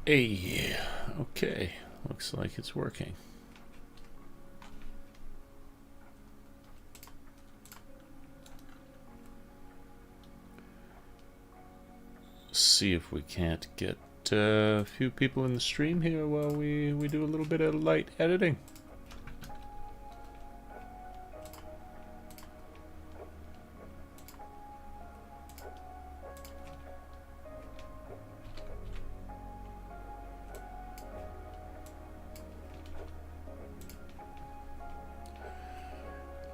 Hey, okay, looks like it's working. See if we can't get a few people in the stream here while we do a little bit of light editing.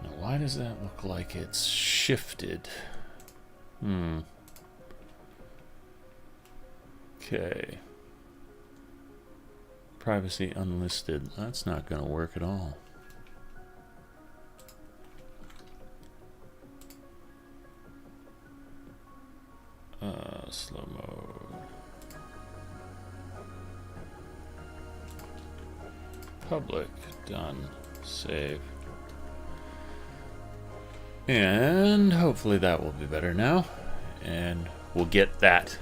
Now, why does that look like it's shifted? Okay. Privacy unlisted. That's not going to work at all. Slow mode. Public. Done. Save. And hopefully that will be better now. And we'll get that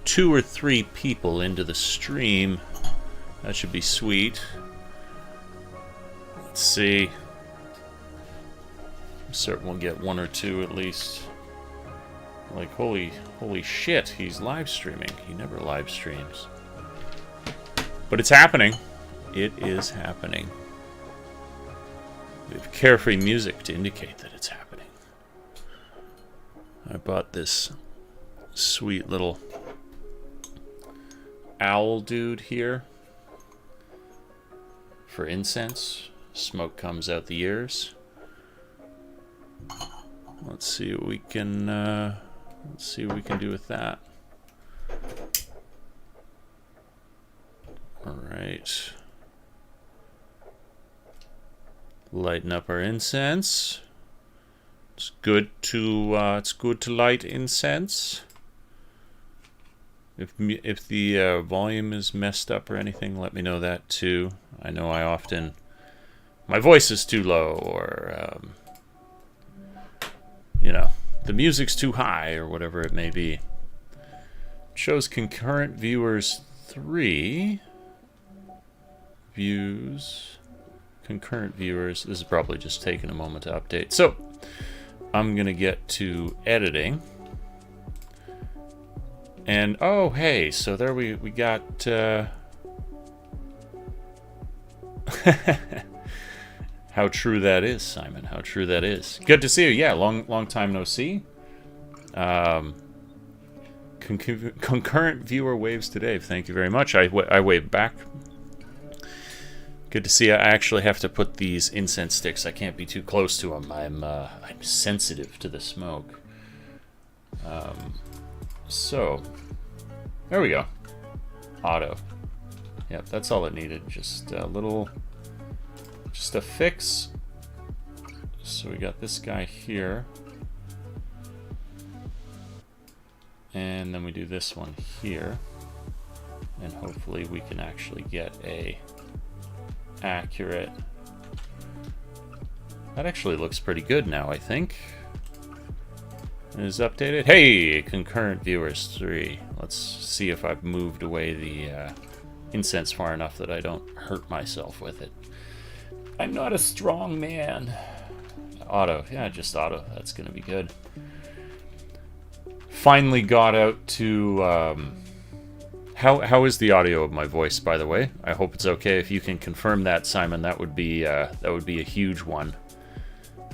2 or 3 people into the stream. That should be sweet. Let's see. I'm certain we'll get 1 or 2 at least. Like, holy shit, he's live streaming. He never live streams. But it's happening. It is happening. We have carefree music to indicate that it's happening. I bought this sweet little owl dude here for incense. Smoke comes out the ears. Let's see what we can do with that. All right. Lighten up our incense. It's good to light incense. If the volume is messed up or anything, let me know that too. I know my voice is too low, or the music's too high, or whatever it may be. It shows concurrent viewers 3 views. Concurrent viewers. This is probably just taking a moment to update. So I'm gonna get to editing. And oh hey, so there we got how true that is, Simon. How true that is. Good to see you. Yeah, long time no see. Concurrent viewer waves to Dave. Thank you very much. I waved back. Good to see you. I actually have to put these incense sticks. I can't be too close to them. I'm sensitive to the smoke. So there we go. Auto. Yep, that's all it needed. Just a fix. So we got this guy here. And then we do this one here. And hopefully we can actually get a accurate. That actually looks pretty good now, I think. It is updated. Hey, concurrent viewers 3. Let's see if I've moved away the incense far enough that I don't hurt myself with it. I'm not a strong man. Auto. Yeah, just auto. That's going to be good. Finally got out to... How is the audio of my voice, by the way? I hope it's okay. If you can confirm that, Simon, that would be a huge one.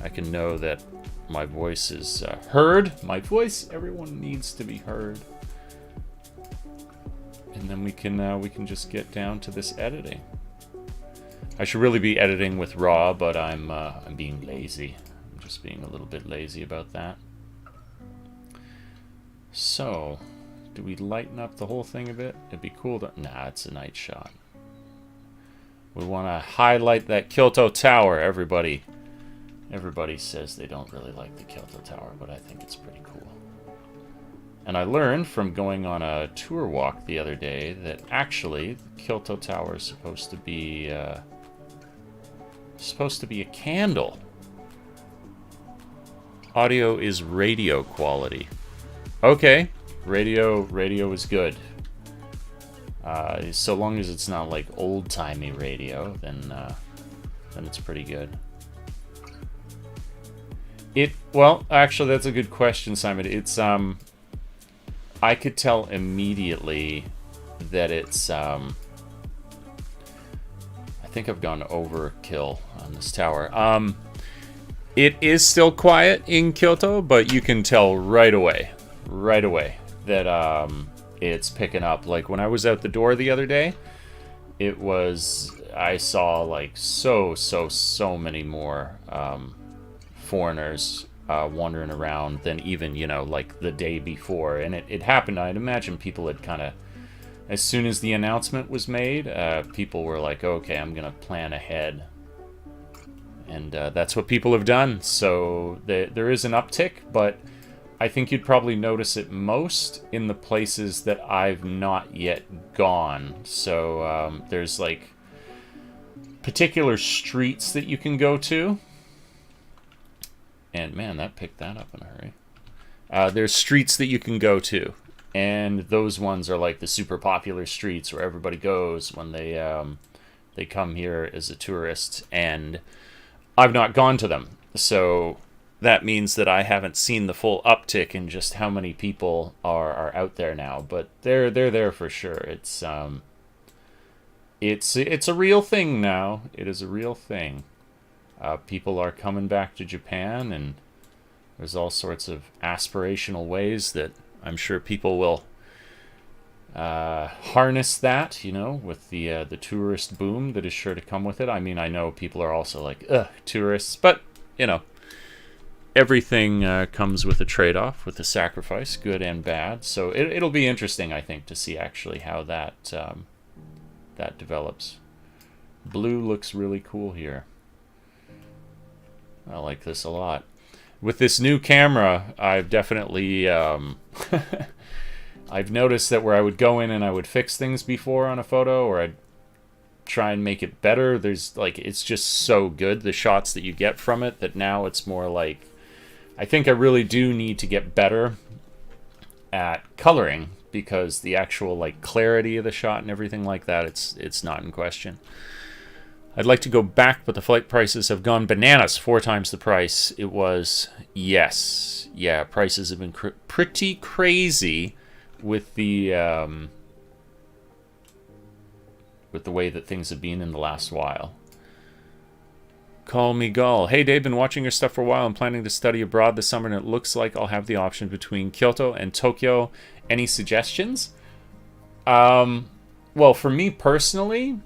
I can know that my voice is heard. My voice, everyone needs to be heard. And then we can just get down to this editing. I should really be editing with RAW, but I'm being lazy. I'm just being a little bit lazy about that. So, do we lighten up the whole thing a bit? It'd be cool to... Nah, it's a night shot. We want to highlight that Kyoto Tower, everybody. Everybody says they don't really like the Kyoto Tower, but I think it's pretty cool. And I learned from going on a tour walk the other day that actually the Kyoto Tower is supposed to be a candle. Audio is radio quality. Okay, radio is good. So long as it's not like old-timey radio, then it's pretty good. Well, actually, that's a good question, Simon. It's I could tell immediately that it's I think I've gone overkill on this tower. It is still quiet in Kyoto, but you can tell right away that it's picking up. Like when I was out the door the other day, I saw like so many more foreigners wandering around than even, like the day before. And it happened, I'd imagine people had kind of, as soon as the announcement was made, people were like, okay, I'm going to plan ahead. And that's what people have done. So there is an uptick, but I think you'd probably notice it most in the places that I've not yet gone. So there's like particular streets that you can go to. And man, that picked that up in a hurry. There's streets that you can go to. And those ones are like the super popular streets where everybody goes when they come here as a tourist. And I've not gone to them. So that means that I haven't seen the full uptick in just how many people are out there now. But they're there for sure. It's a real thing now. It is a real thing. People are coming back to Japan, and there's all sorts of aspirational ways that I'm sure people will harness that, with the tourist boom that is sure to come with it. I mean, I know people are also like, ugh, tourists, but, everything comes with a trade-off, with a sacrifice, good and bad. So it'll be interesting, I think, to see actually how that develops. Blue looks really cool here. I like this a lot. With this new camera, I've definitely I've noticed that where I would go in and I would fix things before on a photo, or I'd try and make it better, there's like, it's just so good, the shots that you get from it, that now it's more like, I think I really do need to get better at coloring, because the actual like clarity of the shot and everything like that, it's not in question. I'd like to go back, but the flight prices have gone bananas. 4 times the price it was. Yes. Yeah, prices have been pretty crazy with the way that things have been in the last while. Call me Gull. Hey Dave, been watching your stuff for a while. I'm planning to study abroad this summer, and it looks like I'll have the option between Kyoto and Tokyo. Any suggestions? Well, for me personally,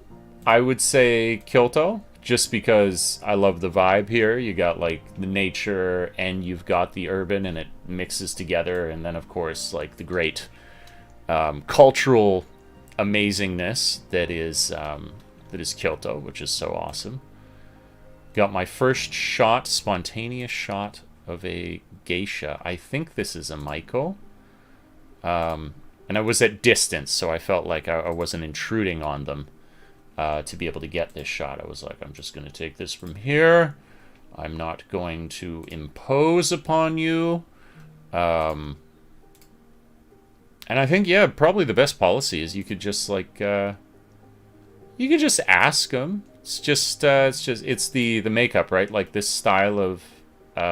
I would say Kyoto, just because I love the vibe here. You got like the nature and you've got the urban, and it mixes together. And then of course like the great cultural amazingness that is Kyoto, which is so awesome. Got my first shot, spontaneous shot of a geisha. I think this is a Maiko. And I was at distance, so I felt like I wasn't intruding on them. To be able to get this shot, I was like, I'm just going to take this from here. I'm not going to impose upon you. And I think, yeah, probably the best policy is you could just like, you could just ask them. It's the makeup, right? Like this style of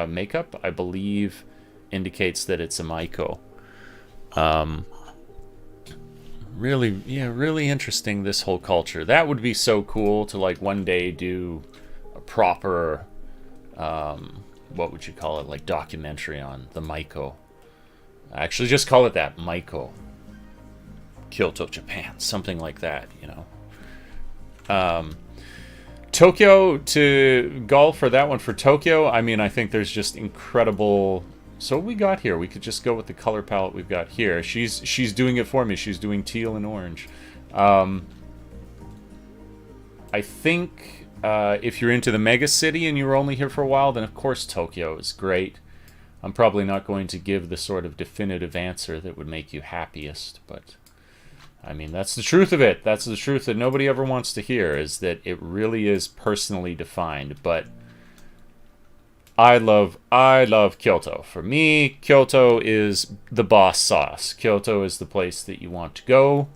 makeup, I believe, indicates that it's a Maiko. Really interesting, this whole culture. That would be so cool to like one day do a proper, what would you call it, like documentary on the Maiko. Actually, just call it that, Maiko. Kyoto, Japan, something like that, Tokyo, to golf for that one. For Tokyo, I mean, I think there's just incredible. So what we got here, we could just go with the color palette we've got here. She's doing it for me. She's doing teal and orange. I think if you're into the mega city and you were only here for a while, then of course Tokyo is great. I'm probably not going to give the sort of definitive answer that would make you happiest, but I mean, that's the truth of it. That's the truth that nobody ever wants to hear, is that it really is personally defined. But I love Kyoto. For me, Kyoto is the boss sauce. Kyoto is the place that you want to go.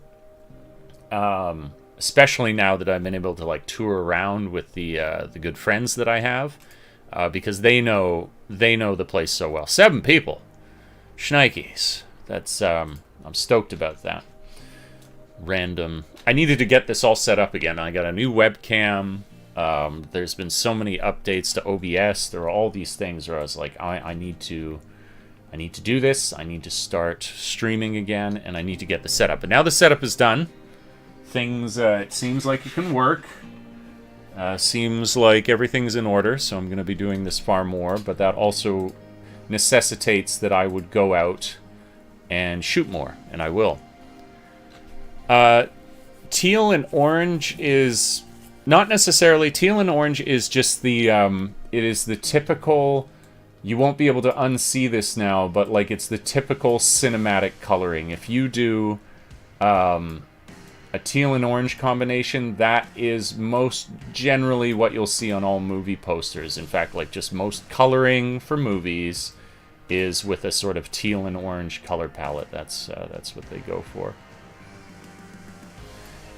especially now that I've been able to like tour around with the good friends that I have, because they know the place so well. 7 people, shnikes. That's I'm stoked about that. Random. I needed to get this all set up again. I got a new webcam. There's been so many updates to OBS. There are all these things where I was like, I need to do this. I need to start streaming again, and I need to get the setup. But now the setup is done. Things, it seems like it can work. Seems like everything's in order, so I'm going to be doing this far more. But that also necessitates that I would go out and shoot more, and I will. Teal and orange is not necessarily. Teal and orange is just the it is the typical, you won't be able to unsee this now, but like it's the typical cinematic coloring. If you do a teal and orange combination, that is most generally what you'll see on all movie posters. In fact, like just most coloring for movies is with a sort of teal and orange color palette. That's what they go for.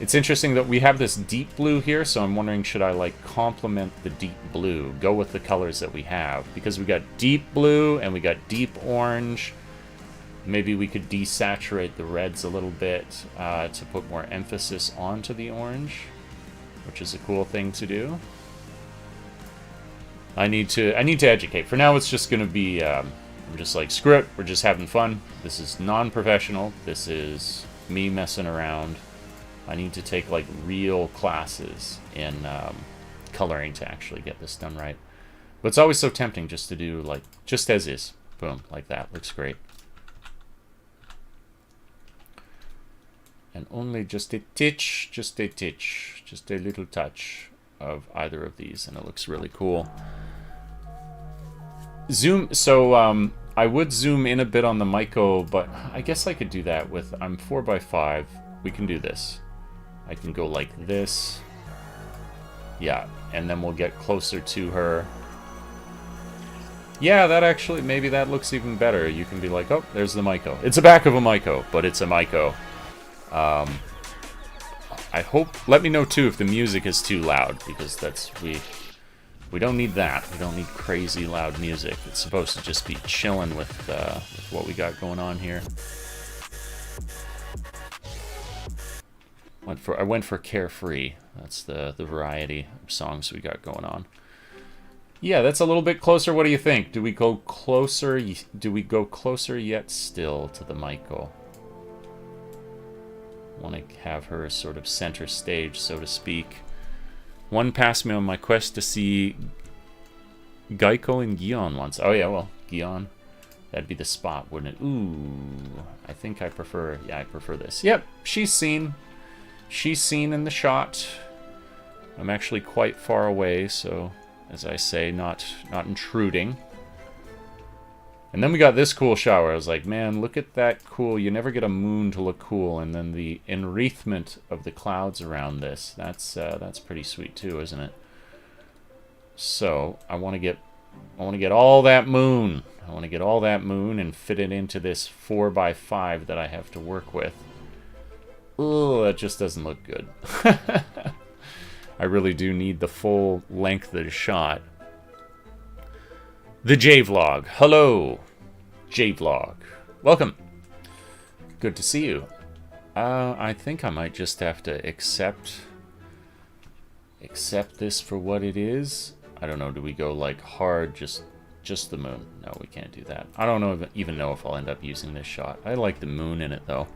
It's interesting that we have this deep blue here, so I'm wondering, should I like complement the deep blue, go with the colors that we have, because we got deep blue and we got deep orange. Maybe we could desaturate the reds a little bit to put more emphasis onto the orange, which is a cool thing to do. I need to educate. For now, it's just going to be, I'm just like, screw it, we're just having fun. This is non-professional. This is me messing around. I need to take like real classes in coloring to actually get this done right. But it's always so tempting just to do like, just as is. Boom, like that. Looks great. And only just a titch, just a little touch of either of these, and it looks really cool. Zoom, so I would zoom in a bit on the Myco, but I guess I could do that with, I'm 4x5. We can do this. I can go like this. Yeah, and then we'll get closer to her. Yeah, that actually, maybe that looks even better. You can be like, oh, there's the Myco. It's the back of a Myco, but it's a Myco. I hope, let me know too if the music is too loud, because that's, we don't need that. We don't need crazy loud music. It's supposed to just be chilling with what we got going on here. I went for Carefree. That's the variety of songs we got going on. Yeah, that's a little bit closer. What do you think? Do we go closer? Do we go closer yet still to the Myco? Want to have her as sort of center stage, so to speak. One passed me on my quest to see Geico and Gion once. Oh yeah, well, Gion. That'd be the spot, wouldn't it? Ooh, I think I prefer, yeah, I prefer this. Yep, she's seen. She's seen in the shot. I'm actually quite far away, so, as I say, not intruding. And then we got this cool shot where I was like, man, look at that cool. You never get a moon to look cool, and then the enwreathment of the clouds around this. That's pretty sweet too, isn't it? So I want to get all that moon. I want to get all that moon and fit it into this 4x5 that I have to work with. Oh, that just doesn't look good. I really do need the full length of the shot. The J-Vlog. Hello, J-Vlog. Welcome. Good to see you. I think I might just have to accept this for what it is. I don't know, do we go like hard, just the moon? No, we can't do that. I don't even know if I'll end up using this shot. I like the moon in it, though.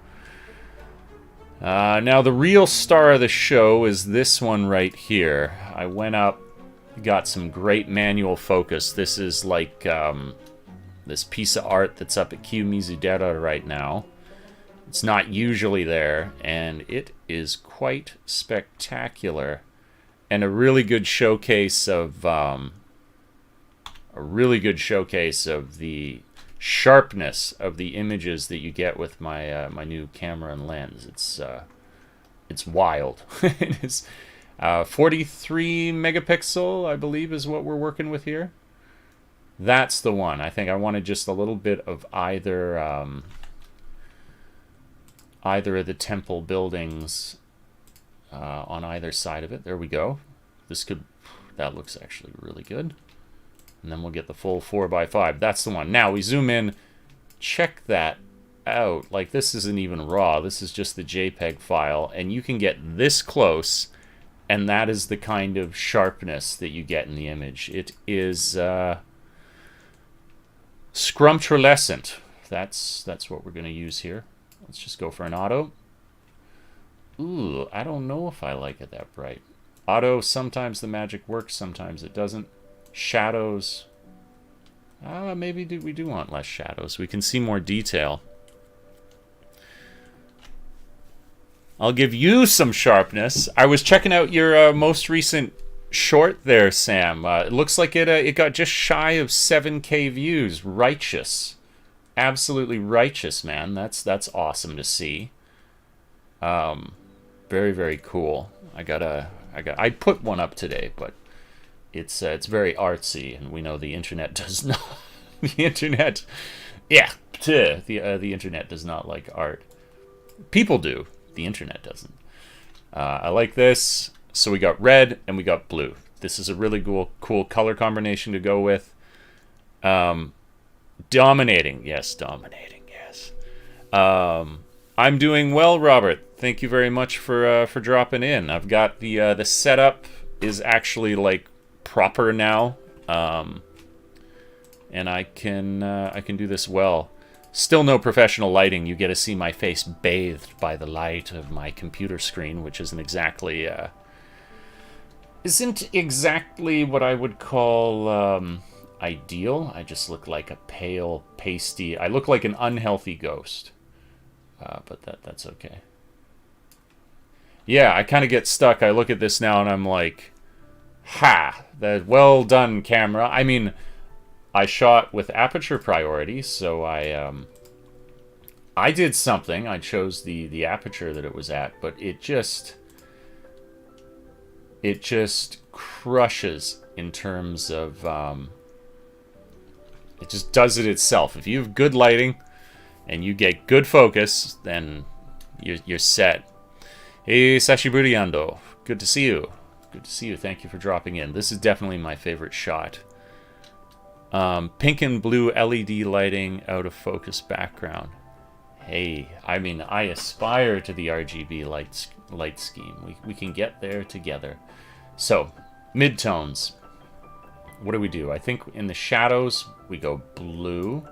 Now, the real star of the show is this one right here. I went up, got some great manual focus. This is like this piece of art that's up at Q Mizudera right now. It's not usually there, and it is quite spectacular. And a really good showcase of the sharpness of the images that you get with my my new camera and lens. It's wild. It is 43 megapixel, I believe, is what we're working with here. That's the one. I think I wanted just a little bit of either of the temple buildings on either side of it. There we go. That looks actually really good. And then we'll get the full 4x5. That's the one. Now we zoom in, check that out. Like, this isn't even raw. This is just the JPEG file, and you can get this close, and that is the kind of sharpness that you get in the image. It is scrumptulescent. That's what we're going to use here. Let's just go for an auto. Ooh, I don't know if I like it that bright. Auto, sometimes the magic works, sometimes it doesn't. Shadows. Maybe we do want less shadows. We can see more detail. I'll give you some sharpness. I was checking out your most recent short there, Sam. It looks like it got just shy of 7K views. Righteous. Absolutely righteous, man. That's awesome to see. Very, very cool. I put one up today, but it's very artsy, and we know the internet does not. The internet, yeah, the internet does not like art. People do. The internet doesn't. I like this. So we got red and we got blue. This is a really cool color combination to go with. Dominating, yes. I'm doing well, Robert. Thank you very much for dropping in. I've got the setup is actually like proper now, and I can do this well. Still no professional lighting. You get to see my face bathed by the light of my computer screen, which isn't exactly what I would call ideal. I just look like a pale, pasty. I look like an unhealthy ghost, but that's okay. Yeah, I kind of get stuck. I look at this now and I'm like, ha! That well done, camera. I mean, I shot with aperture priority, so I did something. I chose the aperture that it was at, but it just crushes in terms of it just does it itself. If you have good lighting and you get good focus, then you're set. Hey, Sashiburiando. Good to see you. Good to see you. Thank you for dropping in. This is definitely my favorite shot. Pink and blue LED lighting, out of focus background. Hey, I mean, I aspire to the RGB light scheme. We can get there together. So, midtones. What do? I think in the shadows, we go blue.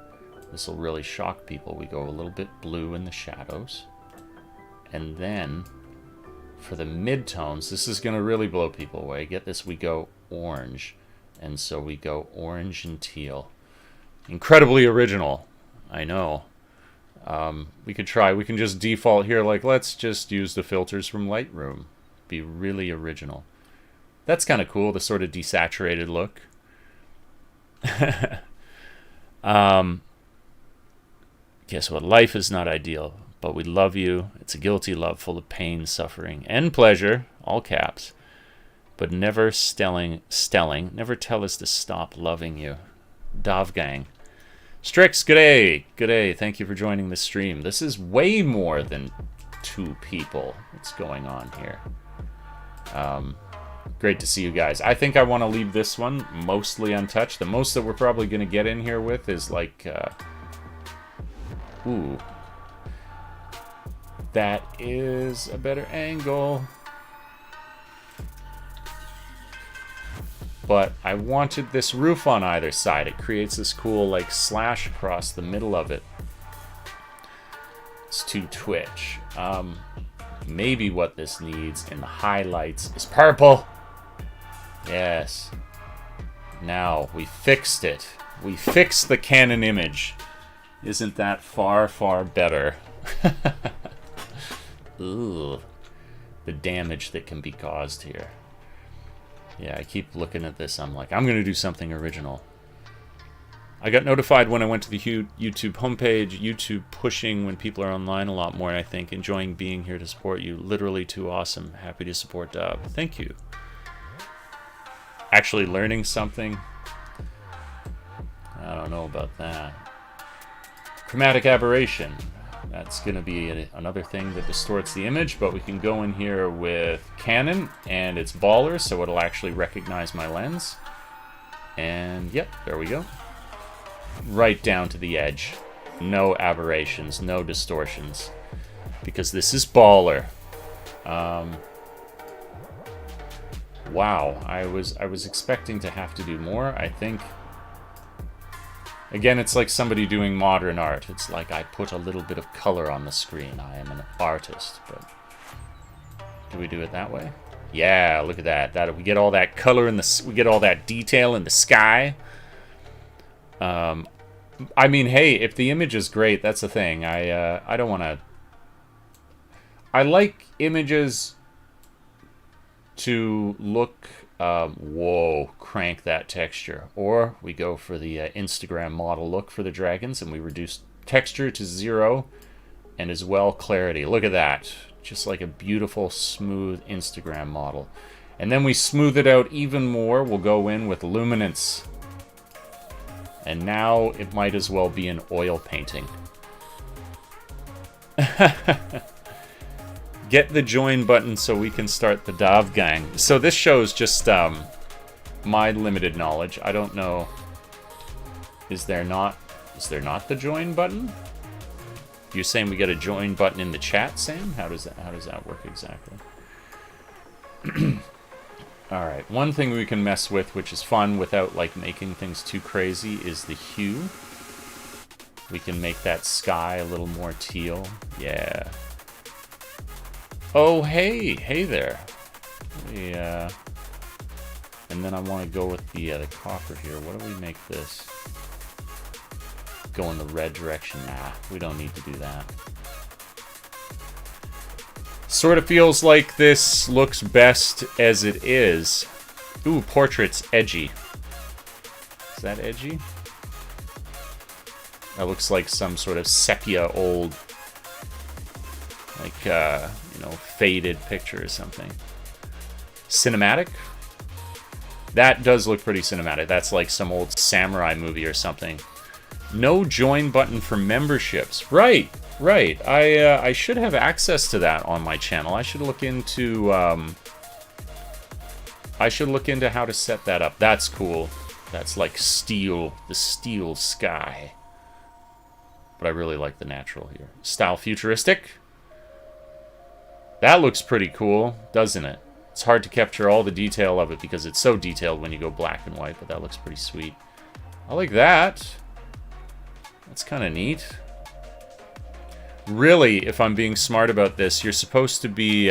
This will really shock people. We go a little bit blue in the shadows. And then, for the midtones, this is going to really blow people away. Get this, we go orange. And so we go orange and teal. Incredibly original. I know. We could try. We can just default here, like, let's just use the filters from Lightroom. Be really original. That's kind of cool, the sort of desaturated look. Guess what? Life is not ideal, but we love you. It's a guilty love full of pain, suffering, and pleasure, all caps. But never stelling. Never tell us to stop loving you. Davgang. Strix, g'day. G'day. Thank you for joining the stream. This is way more than 2 people. What's going on here? Great to see you guys. I think I want to leave this one mostly untouched. The most that we're probably going to get in here with is like... ooh. That is a better angle. But I wanted this roof on either side. It creates this cool like slash across the middle of it. It's too twitch. Maybe what this needs in the highlights is purple. Yes. Now, we fixed it. We fixed the Canon image. Isn't that far, far better? Ooh. The damage that can be caused here. Yeah, I keep looking at this. I'm like, I'm going to do something original. I got notified when I went to the YouTube homepage. YouTube pushing when people are online a lot more, I think. Enjoying being here to support you. Literally too awesome. Happy to support Dub. Thank you. Actually learning something? I don't know about that. Chromatic aberration. It's going to be another thing that distorts the image, but we can go in here with Canon, and it's baller, so it'll actually recognize my lens. And yep, there we go. Right down to the edge. No aberrations, no distortions. Because this is baller. Wow, I was expecting to have to do more. I think, again, it's like somebody doing modern art. It's like I put a little bit of color on the screen. I am an artist, but do we do it that way? Yeah, look at that. That we get all that color in the, we get all that detail in the sky. I mean, hey, if the image is great, that's the thing. I don't want to. I like images to look. Whoa, crank that texture. Or we go for the Instagram model look for the dragons, and we reduce texture to 0, and as well clarity. Look at that. Just like a beautiful, smooth Instagram model. And then we smooth it out even more. We'll go in with luminance. And now it might as well be an oil painting. Get the join button so we can start the Dav gang. So this shows just my limited knowledge. I don't know. Is there not the join button? You're saying we get a join button in the chat, Sam? How does that work exactly? All right. One thing we can mess with, which is fun without like making things too crazy, is the hue. We can make that sky a little more teal. Yeah. Oh, hey there. Yeah. And then I want to go with the copper here. What do we make this? Go in the red direction. Nah, we don't need to do that. Sort of feels like this looks best as it is. Ooh, portrait's edgy. Is that edgy? That looks like some sort of sepia old, like, you know, faded picture or something. Cinematic? That does look pretty cinematic. That's like some old samurai movie or something. No join button for memberships. Right. I should have access to that on my channel. I should look into how to set that up. That's cool. That's like steel, the steel sky. But I really like the natural here. Style futuristic. That looks pretty cool, doesn't it? It's hard to capture all the detail of it because it's so detailed when you go black and white, but that looks pretty sweet. I like that. That's kind of neat. Really, if I'm being smart about this, you're supposed to be...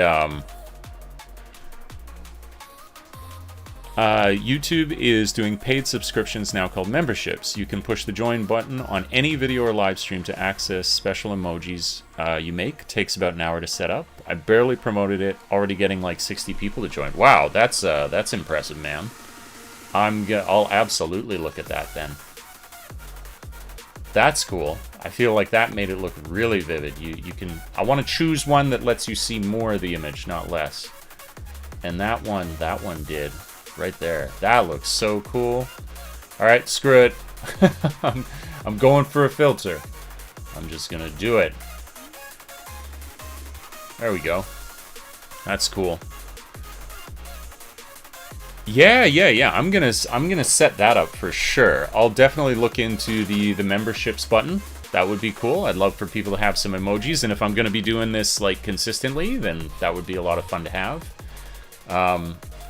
YouTube is doing paid subscriptions now called memberships. You can push the join button on any video or live stream to access special emojis you make. Takes about an hour to set up. I barely promoted it, already getting like 60 people to join. Wow, that's impressive, man. I'll absolutely look at that then. That's cool. I feel like that made it look really vivid. You can. I want to choose one that lets you see more of the image, not less. And that one did. Right there. That looks so cool. Alright, screw it. I'm going for a filter. I'm just gonna do it. There we go. That's cool. Yeah. I'm gonna set that up for sure. I'll definitely look into the memberships button. That would be cool. I'd love for people to have some emojis, and if I'm gonna be doing this like consistently, then that would be a lot of fun to have.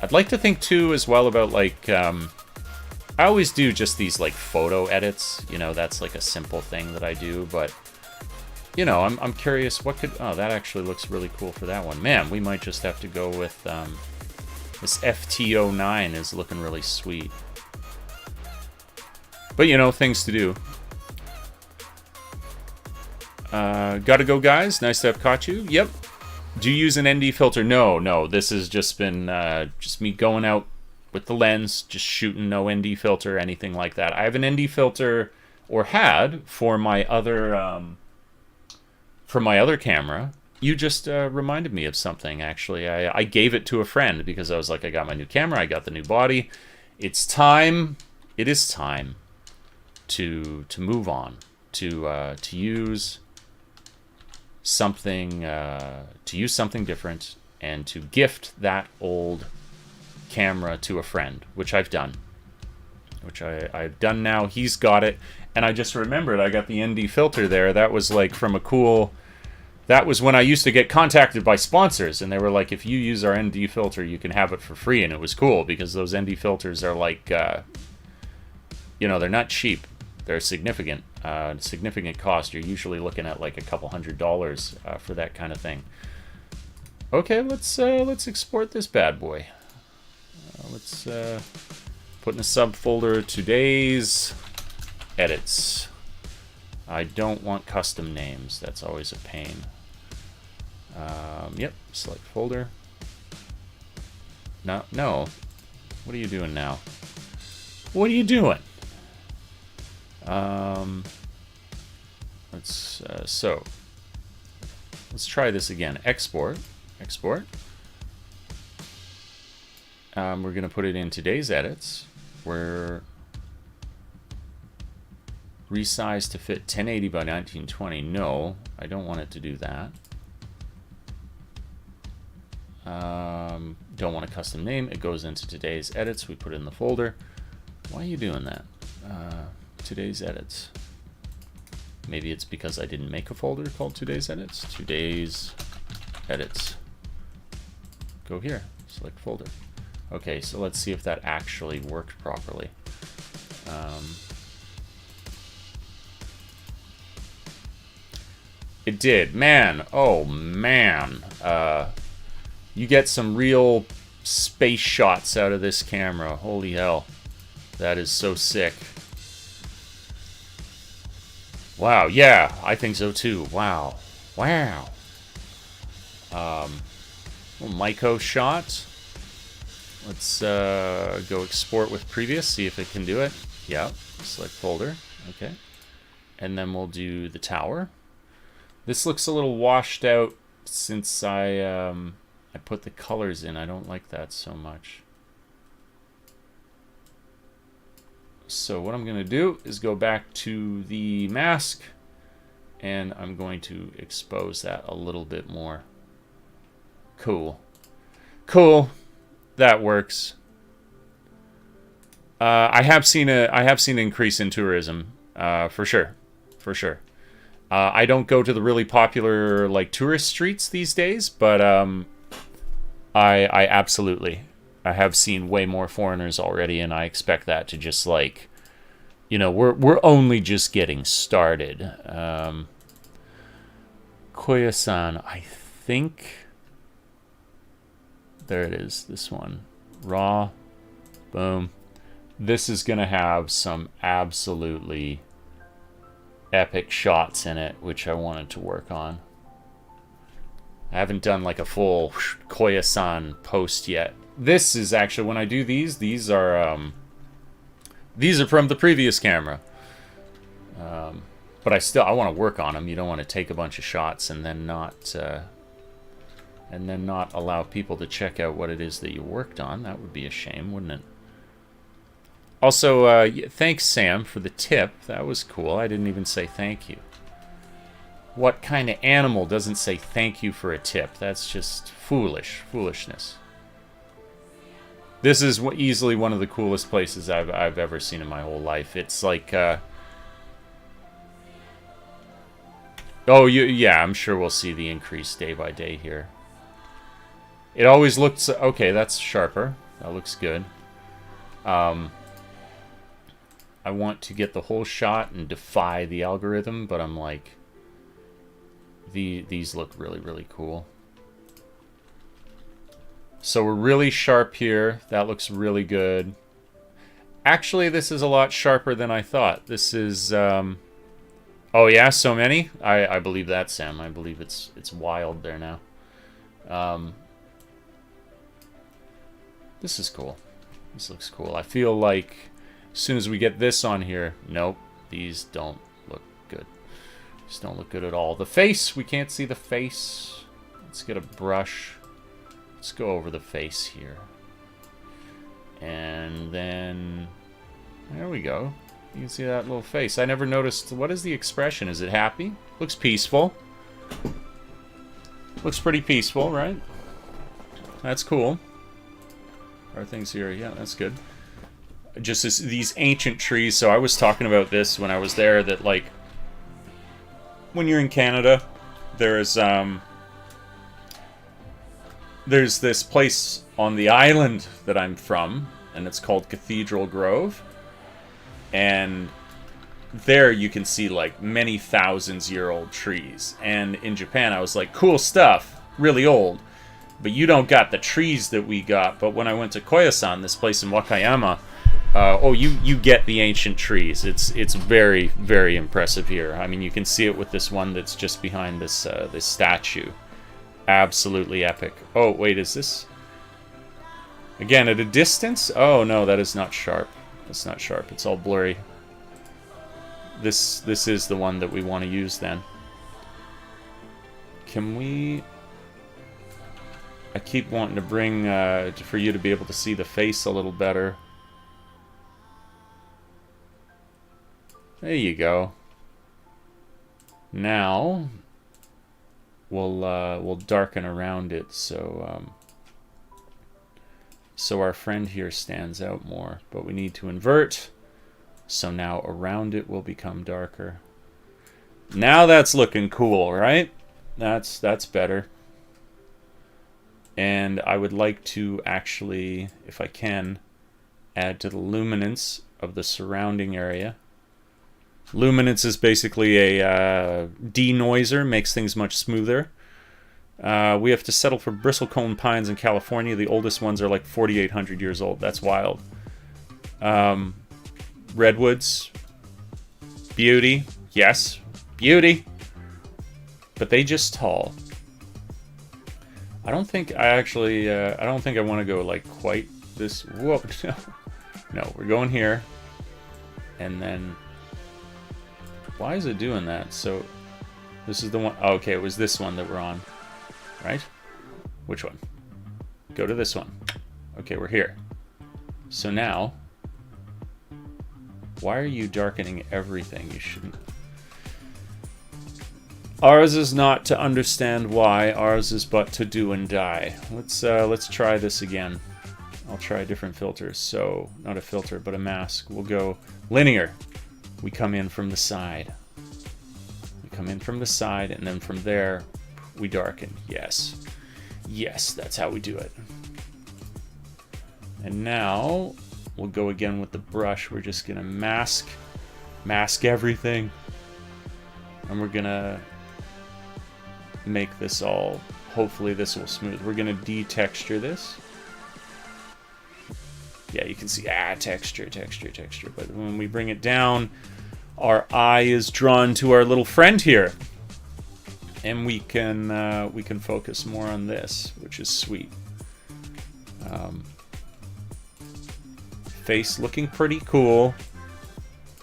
I'd like to think too as well about like I always do just these like photo edits, you know, that's like a simple thing that I do, but you know, I'm curious what could, oh, that actually looks really cool for that one. Man, we might just have to go with this FT09 is looking really sweet. But you know, things to do. Gotta go, guys. Nice to have caught you. Yep. Do you use an ND filter? No. This has just been just me going out with the lens, just shooting, no ND filter, anything like that. I have an ND filter, or had, for my other camera. You just reminded me of something, actually. I gave it to a friend because I was like, I got my new camera, I got the new body. It's time. It is time to move on, to use something, to use something different, and to gift that old camera to a friend, which I've done. I've done now. He's got it, and I just remembered I got the ND filter there. That was like from a cool... That was when I used to get contacted by sponsors, and they were like, if you use our ND filter, you can have it for free, and it was cool, because those ND filters are like, you know, they're not cheap. They're significant cost. You're usually looking at like a couple $100 for that kind of thing. Okay, let's export this bad boy. Let's put in a subfolder, today's edits. I don't want custom names. That's always a pain. Yep, select folder. No. What are you doing now? What are you doing? Let's try this again. Export. We're gonna put it in today's edits. We're resize to fit 1080 by 1920. No, I don't want it to do that. Don't want a custom name. It goes into today's edits. We put it in the folder. Why are you doing that? Today's edits. Maybe it's because I didn't make a folder called today's edits. Today's edits. Go here. Select folder. Okay, so let's see if that actually worked properly. It did. Man, oh man. You get some real space shots out of this camera. Holy hell. That is so sick. Wow, yeah, I think so too. Wow. Wow. Little Myco shot. Let's go export with previous, see if it can do it. Yeah, select folder. Okay. And then we'll do the tower. This looks a little washed out since I put the colors in. I don't like that so much. So what I'm going to do is go back to the mask, and I'm going to expose that a little bit more. Cool. Cool. That works. I have seen an increase in tourism, for sure. For sure. I don't go to the really popular like tourist streets these days, but I absolutely, I have seen way more foreigners already, and I expect that to just like, you know, we're only just getting started. Koya-san, I think there it is. This one, raw, boom. This is gonna have some absolutely epic shots in it, which I wanted to work on. I haven't done like a full Koya-san post yet. This is actually, when I do these are from the previous camera. But I want to work on them. You don't want to take a bunch of shots and then not allow people to check out what it is that you worked on. That would be a shame, wouldn't it? Also, thanks, Sam, for the tip. That was cool. I didn't even say thank you. What kind of animal doesn't say thank you for a tip? That's just foolishness. This is easily one of the coolest places I've ever seen in my whole life. It's like, oh, yeah, I'm sure we'll see the increase day by day here. It always looks, okay, that's sharper. That looks good. I want to get the whole shot and defy the algorithm, but I'm like, these look really, really cool. So we're really sharp here. That looks really good. Actually, this is a lot sharper than I thought. This is, oh yeah, so many? I believe that, Sam. I believe it's wild there now. This is cool. This looks cool. I feel like as soon as we get this on here, nope, these don't look good. These don't look good at all. The face, we can't see the face. Let's get a brush. Let's go over the face here. And then, there we go. You can see that little face. I never noticed, what is the expression? Is it happy? Looks peaceful. Looks pretty peaceful, right? That's cool. Are things here? Yeah, that's good. Just these ancient trees. So I was talking about this when I was there, that like when you're in Canada, there's this place on the island that I'm from, and it's called Cathedral Grove. And there you can see like many thousands-year-old trees. And in Japan, I was like, cool stuff, really old. But you don't got the trees that we got. But when I went to Koyasan, this place in Wakayama, you get the ancient trees. It's very, very impressive here. I mean, you can see it with this one that's just behind this this statue. Absolutely epic. Oh, wait, is this... Again, at a distance? Oh, no, that is not sharp. That's not sharp. It's all blurry. This is the one that we want to use, then. Can we... I keep wanting to bring... for you to be able to see the face a little better. There you go. Now... We'll darken around it so our friend here stands out more. But we need to invert, so now around it will become darker. Now that's looking cool, right? That's better. And I would like to actually, if I can, add to the luminance of the surrounding area. Luminance is basically a denoiser, makes things much smoother. We have to settle for bristlecone pines in California. The oldest ones are like 4,800 years old. That's wild. Redwoods. Beauty. Yes. Beauty. But they just tall. I don't think I actually... I don't think I want to go like quite this... Whoa. No, we're going here. And then... Why is it doing that? So, this is the one... Oh, okay, it was this one that we're on. Right? Which one? Go to this one. Okay, we're here. So now... Why are you darkening everything? You shouldn't... Ours is not to understand why. Ours is but to do and die. Let's try this again. I'll try different filters. So, not a filter, but a mask. We'll go linear. We come in from the side. We come in from the side, and then from there, we darken. Yes. Yes, that's how we do it. And now, we'll go again with the brush. We're just going to mask everything. And we're going to make this all... Hopefully this will smooth. We're going to detexture this. Yeah, you can see, texture. But when we bring it down, our eye is drawn to our little friend here. And we can focus more on this, which is sweet. Face looking pretty cool.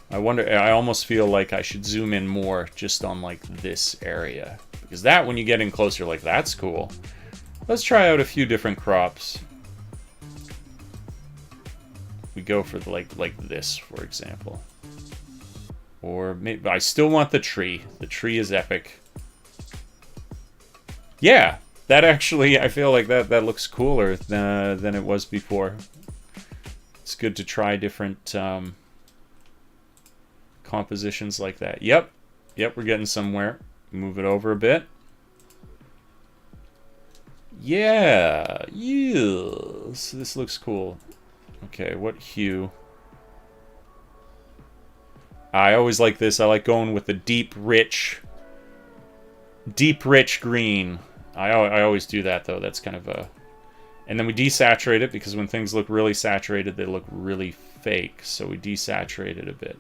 I almost feel like I should zoom in more just on like this area. Because that, when you get in closer, like, that's cool. Let's try out a few different crops. We go for the, like this, for example. Or maybe I still want the tree. The tree is epic. Yeah, that actually, I feel like that looks cooler than it was before. It's good to try different compositions like that. Yep, we're getting somewhere. Move it over a bit. Yeah, yes, this looks cool. Okay, what hue? I always like this. I like going with the deep, rich green. I always do that, though. That's kind of a... And then we desaturate it, because when things look really saturated, they look really fake. So we desaturate it a bit.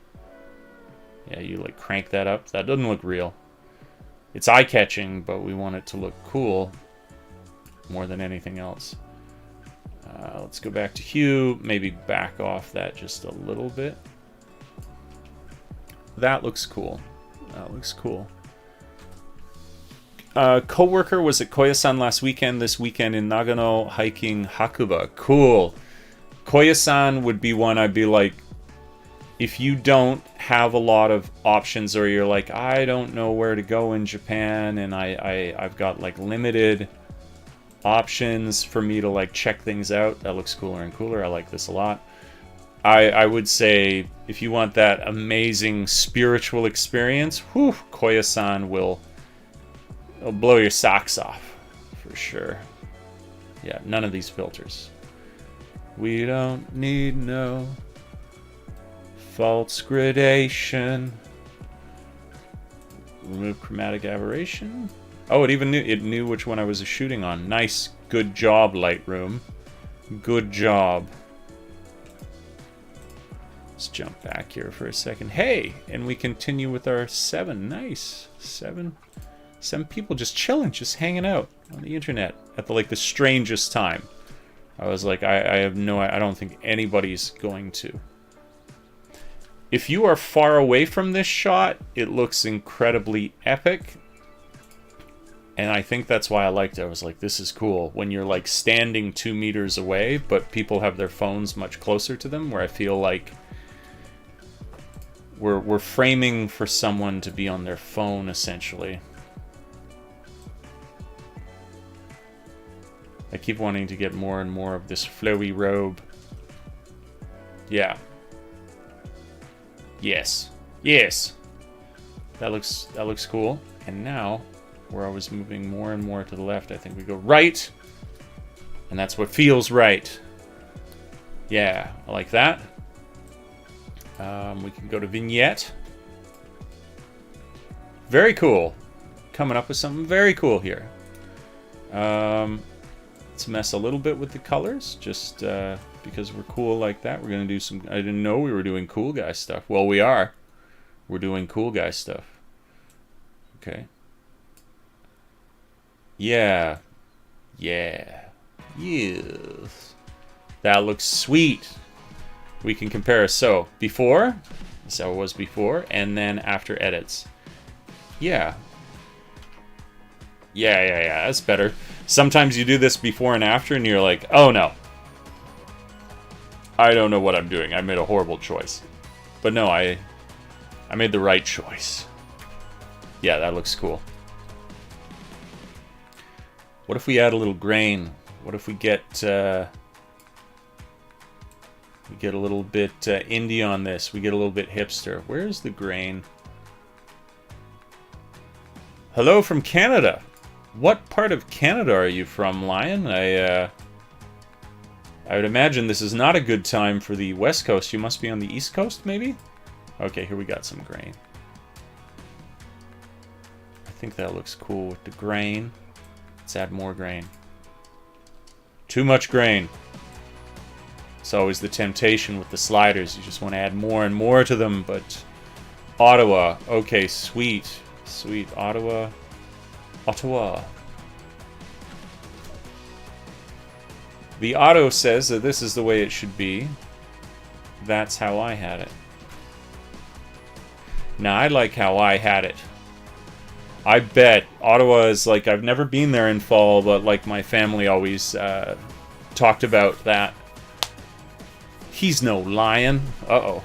Yeah, you like crank that up. That doesn't look real. It's eye-catching, but we want it to look cool more than anything else. Let's go back to hue, maybe back off that just a little bit. That looks cool. That looks cool. Coworker was at Koyasan last weekend. This weekend in Nagano, hiking Hakuba. Cool. Koyasan would be one I'd be like, if you don't have a lot of options, or you're like, I don't know where to go in Japan, and I've got like limited options for me to like check things out. That looks cooler and cooler. I like this a lot. I would say if you want that amazing spiritual experience, whew, Koya-san will blow your socks off for sure. Yeah, none of these filters. We don't need no false gradation. Remove chromatic aberration. Oh, it knew which one I was shooting on. Nice, good job, Lightroom. Good job. Let's jump back here for a second. Hey, and we continue with our 7. Nice. 7 people just chilling, just hanging out on the internet at the strangest time. I was like, I don't think anybody's going to. If you are far away from this shot, it looks incredibly epic. And I think that's why I liked it. I was like, this is cool. When you're like standing 2 meters away, but people have their phones much closer to them, where I feel like we're framing for someone to be on their phone, essentially. I keep wanting to get more and more of this flowy robe. Yeah. Yes. Yes. That looks cool. And now, where I was moving more and more to the left, I think we go right. And that's what feels right. Yeah, I like that. We can go to vignette. Very cool. Coming up with something very cool here. Let's mess a little bit with the colors, just because we're cool like that. We're going to do some... I didn't know we were doing cool guy stuff. Well, we are. We're doing cool guy stuff. Okay. Yeah. Yeah. Yes. That looks sweet. We can compare. So, before, this is how it was before, and then after edits. Yeah. Yeah, that's better. Sometimes you do this before and after, and you're like, oh no. I don't know what I'm doing. I made a horrible choice. But no, I made the right choice. Yeah, that looks cool. What if we add a little grain? What if we get a little bit indie on this? We get a little bit hipster. Where's the grain? Hello from Canada. What part of Canada are you from, Lion? I would imagine this is not a good time for the West Coast. You must be on the East Coast, maybe? Okay, here we got some grain. I think that looks cool with the grain. Let's add more grain. Too much grain. It's always the temptation with the sliders. You just want to add more and more to them, but... Ottawa. Okay, sweet. Sweet. Ottawa. The auto says that this is the way it should be. That's how I had it. Now, I like how I had it. I bet Ottawa is like, I've never been there in fall, but like my family always talked about that. He's no lion. Uh-oh.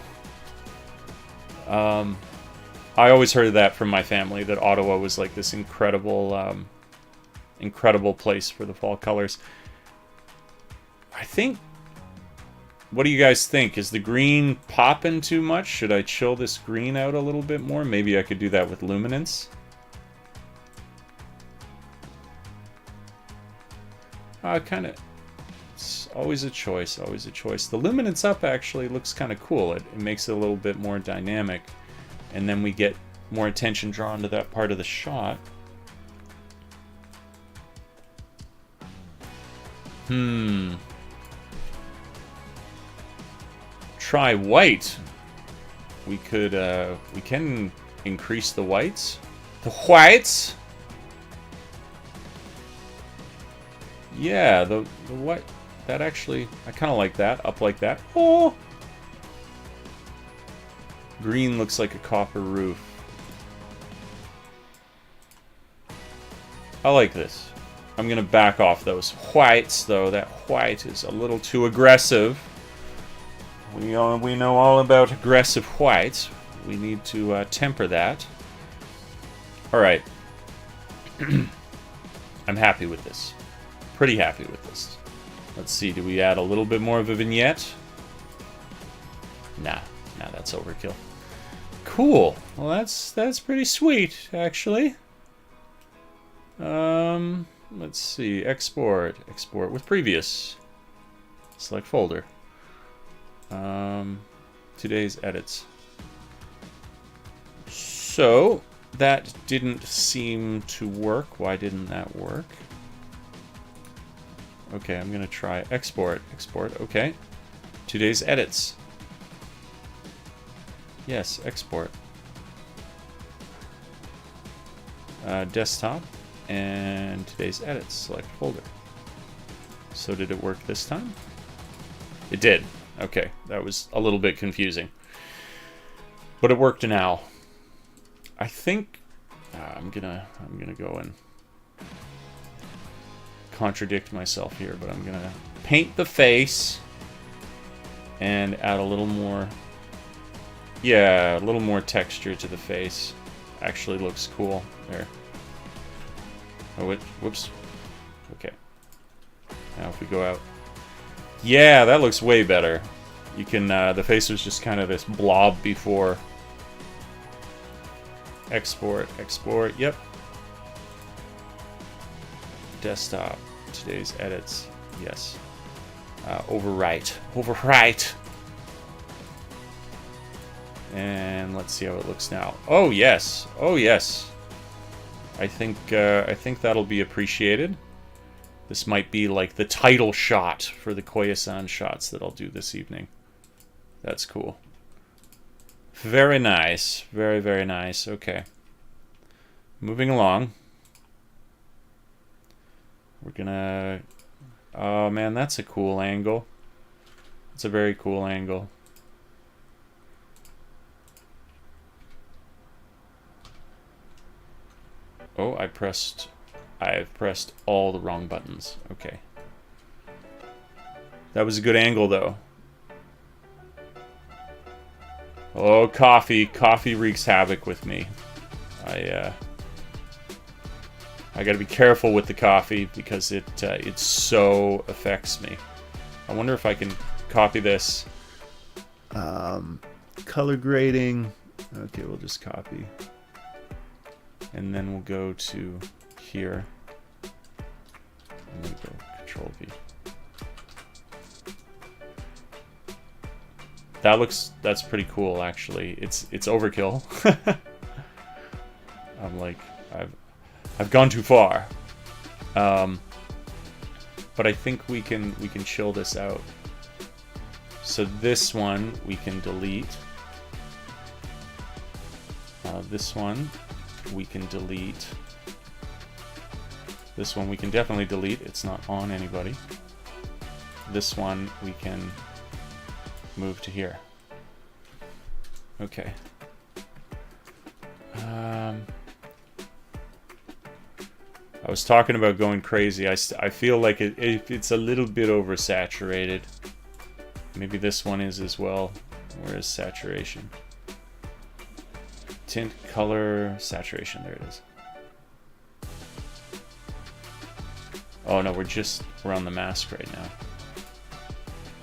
I always heard that from my family, that Ottawa was like this incredible, incredible place for the fall colors. I think... What do you guys think? Is the green popping too much? Should I chill this green out a little bit more? Maybe I could do that with luminance. Kind of... It's always a choice, always a choice. The luminance up actually looks kind of cool. It makes it a little bit more dynamic. And then we get more attention drawn to that part of the shot. Try white. We can increase the whites. The whites? Yeah, the white. That actually, I kind of like that. Up like that. Oh! Green looks like a copper roof. I like this. I'm going to back off those whites, though. That white is a little too aggressive. We know all about aggressive white. We need to temper that. Alright. I'm happy with this. Pretty happy with this. Let's see, do we add a little bit more of a vignette? Nah, that's overkill. Cool. Well, that's pretty sweet, actually. Let's see. Export with previous. Select folder. Today's edits. So that didn't seem to work. Why didn't that work? Okay, I'm gonna try export. Okay. Today's edits. Yes, export. Desktop and today's edits. Select folder. So did it work this time? It did. Okay, that was a little bit confusing, but it worked now. I think I'm gonna go and contradict myself here, but I'm gonna paint the face and add a little more. Yeah, a little more texture to the face. Actually looks cool there. Oh, whoops. Okay. Now if we go out. Yeah, that looks way better. You can, the face was just kind of this blob before. Export, yep. Desktop, today's edits, yes. Overwrite. And let's see how it looks now. Oh yes, I think that'll be appreciated. This might be like the title shot for the Koya-san shots that I'll do this evening. That's cool. Very nice. Very, very nice. Okay. Moving along. We're gonna... Oh man, that's a cool angle. It's a very cool angle. Oh, I've pressed all the wrong buttons. Okay. That was a good angle, though. Oh, coffee. Coffee wreaks havoc with me. I gotta be careful with the coffee because it so affects me. I wonder if I can copy this. Color grading. Okay, we'll just copy. And then we'll go to here. And we'll go Control V. That's pretty cool, actually. It's overkill. I'm like, I've gone too far. But I think we can chill this out. So this one we can delete. This one we can delete. This one we can definitely delete. It's not on anybody. This one we can move to here. Okay. I was talking about going crazy. I feel like it's a little bit oversaturated. Maybe this one is as well. Where is saturation? Tint, color, saturation. There it is. Oh no, we're on the mask right now.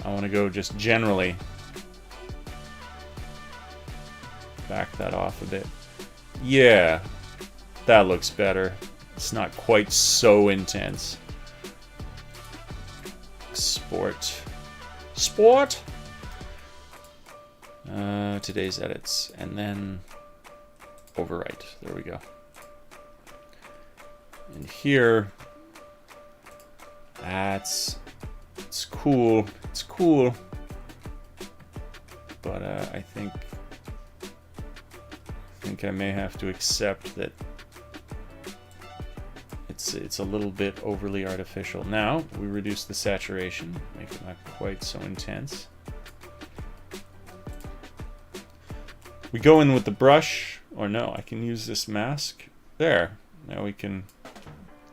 I want to go just generally back that off a bit. Yeah, that looks better. It's not quite so intense. Sport. Today's edits, and then overwrite. There we go. And here, it's cool. It's cool, but I think I may have to accept that it's a little bit overly artificial. Now we reduce the saturation, make it not quite so intense. We go in with the brush, or no, I can use this mask. There. Now we can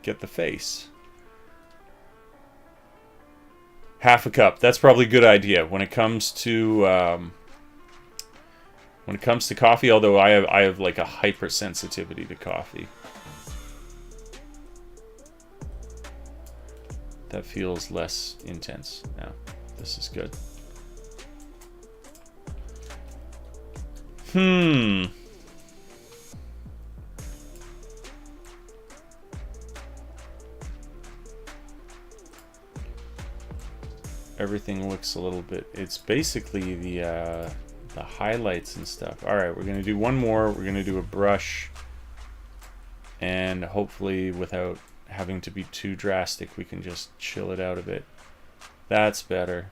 get the face. Half a cup. That's probably a good idea when it comes to coffee. Although I have like a hypersensitivity to coffee. That feels less intense now. This is good. Everything looks a little bit... It's basically the highlights and stuff. Alright, we're going to do one more. We're going to do a brush. And hopefully without having to be too drastic, we can just chill it out a bit. That's better.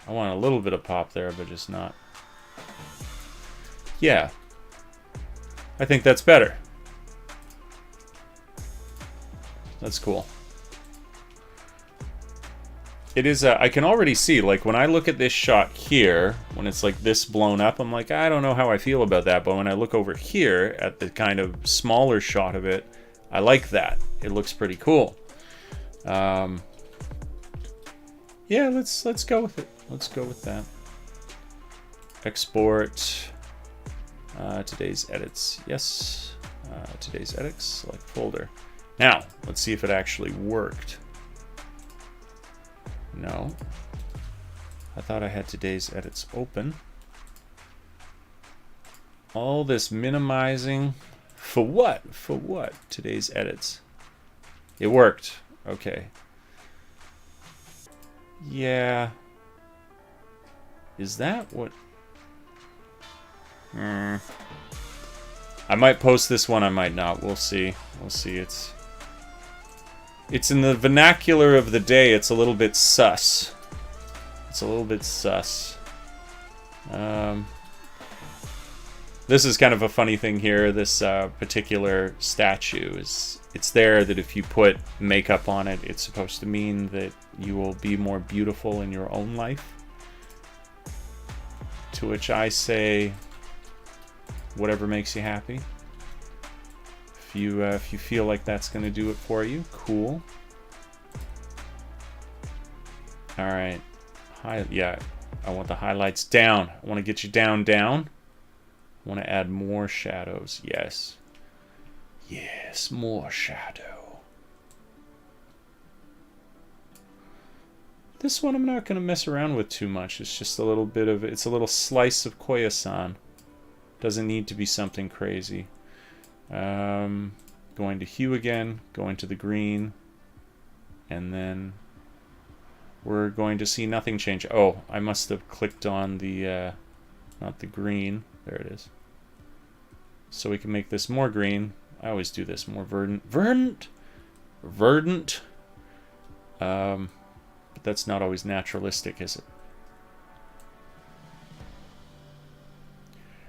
I want a little bit of pop there, but just not... Yeah. I think that's better. That's cool. It is, I can already see, like, when I look at this shot here, when it's like this blown up, I'm like, I don't know how I feel about that. But when I look over here at the kind of smaller shot of it, I like that. It looks pretty cool. Yeah, let's go with it. Let's go with that. Export. Today's edits. Yes. Today's edits. Select folder. Now, let's see if it actually worked. No. I thought I had today's edits open. All this minimizing. For what? For what? Today's edits. It worked. Okay. Yeah. Is that what... I might post this one, I might not. We'll see. We'll see. It's in the vernacular of the day. It's a little bit sus. It's a little bit sus. This is kind of a funny thing here. This particular statue is... It's there that if you put makeup on it, it's supposed to mean that you will be more beautiful in your own life. To which I say, whatever makes you happy. If you feel like that's going to do it for you, cool. All right. Yeah, I want the highlights down. I want to get you down. I want to add more shadows. Yes. Yes, more shadow. This one I'm not going to mess around with too much. It's just a little bit of... It's a little slice of Koya-san. Doesn't need to be something crazy. Going to hue again, going to the green, and then we're going to see nothing change. Oh, I must have clicked on the, not the green. There it is. So we can make this more green. I always do this, more verdant. But that's not always naturalistic, is it?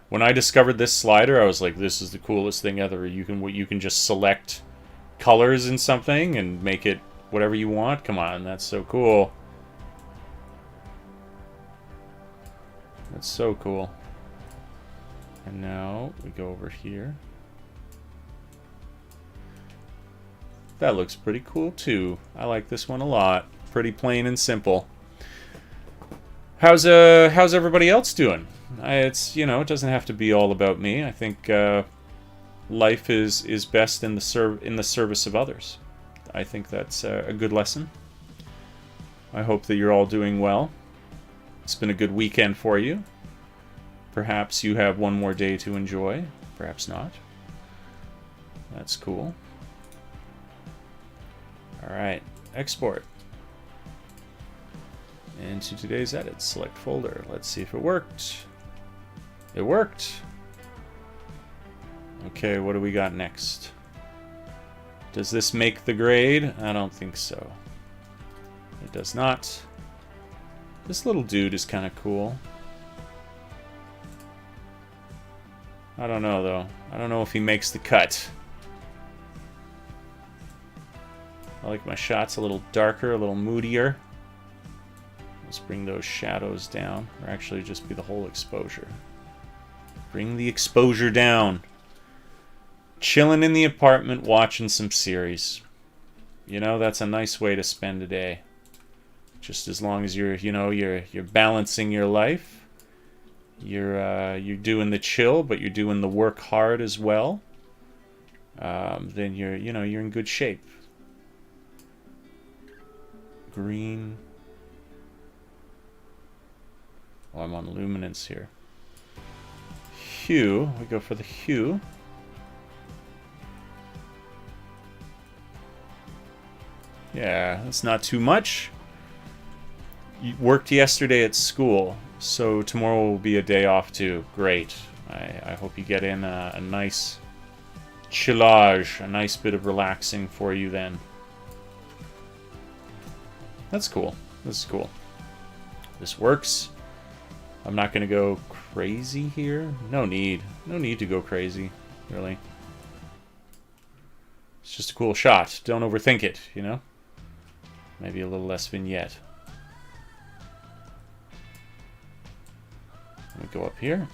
When I discovered this slider, I was like, this is the coolest thing ever. You can just select colors in something and make it whatever you want. Come on, that's so cool. That's so cool. And now we go over here. That looks pretty cool too. I like this one a lot. Pretty plain and simple. How's everybody else doing? It's, you know, it doesn't have to be all about me. I think life is best in the service of others. I think that's a good lesson. I hope that you're all doing well. It's been a good weekend for you. Perhaps you have one more day to enjoy. Perhaps not. That's cool. All right, export. Into today's edit, select folder. Let's see if it worked. It worked. Okay, what do we got next? Does this make the grade? I don't think so. It does not. This little dude is kind of cool. I don't know, though. I don't know if he makes the cut. I like my shots a little darker, a little moodier. Let's bring those shadows down, or actually just be the whole exposure. Bring the exposure down. Chilling in the apartment, watching some series. You know, that's a nice way to spend a day. Just as long as you're, you know, you're balancing your life. You're doing the chill, but you're doing the work hard as well. Then you're in good shape. Green. Oh, I'm on luminance here. Hue. We go for the hue. Yeah, that's not too much. You worked yesterday at school, so tomorrow will be a day off too. Great. I hope you get in a nice chillage, a nice bit of relaxing for you then. That's cool. This is cool. This works. I'm not going to go crazy here. No need. No need to go crazy, really. It's just a cool shot. Don't overthink it, you know? Maybe a little less vignette. Let me go up here.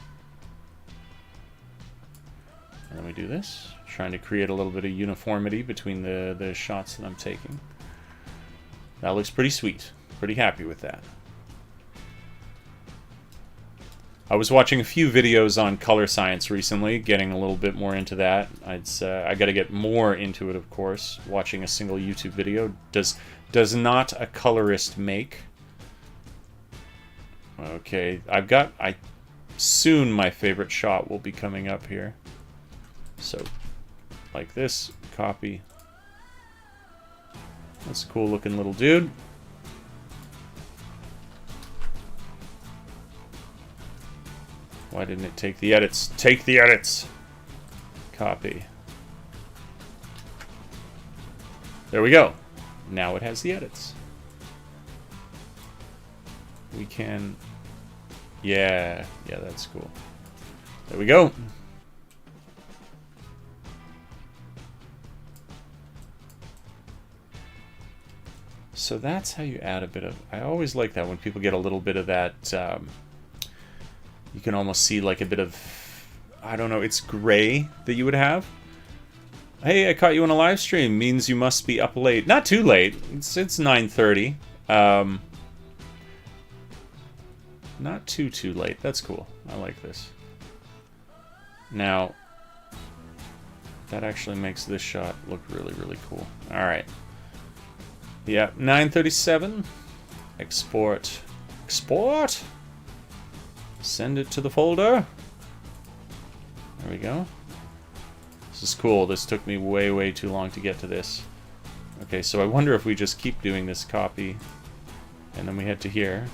And then we do this. Trying to create a little bit of uniformity between the shots that I'm taking. That looks pretty sweet. Pretty happy with that. I was watching a few videos on color science recently, getting a little bit more into that. I got to get more into it, of course. Watching a single YouTube video does not a colorist make. Okay, soon my favorite shot will be coming up here. So, like this, copy. That's a cool looking little dude. Why didn't it take the edits? Take the edits! Copy. There we go. Now it has the edits. We can... Yeah, that's cool. There we go. So that's how you add a bit of... I always like that when people get a little bit of that... you can almost see like a bit of... I don't know, it's gray that you would have. Hey, I caught you on a live stream. Means you must be up late. Not too late. It's 9:30. Not too late. That's cool. I like this. Now, that actually makes this shot look really, really cool. Alright. Yeah, 9:37. Export. Export! Send it to the folder. There we go. This is cool. This took me way, way too long to get to this. Okay, so I wonder if we just keep doing this copy, and then we head to here.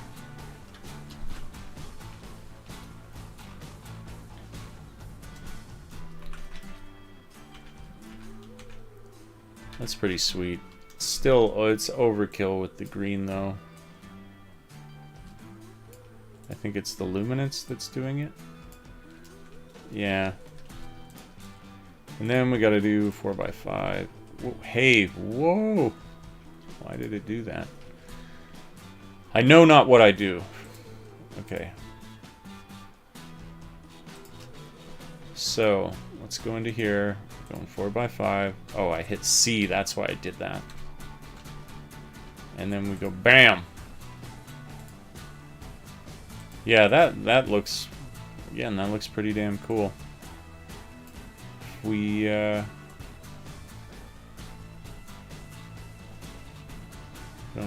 That's pretty sweet. Still, oh, it's overkill with the green, though. I think it's the luminance that's doing it. Yeah. And then we gotta do 4x5. Whoa, hey, whoa! Why did it do that? I know not what I do. Okay. So, let's go into here. Going 4x5. Oh, I hit C, that's why I did that. And then we go BAM! Yeah, that looks... Again, that looks pretty damn cool. We, don't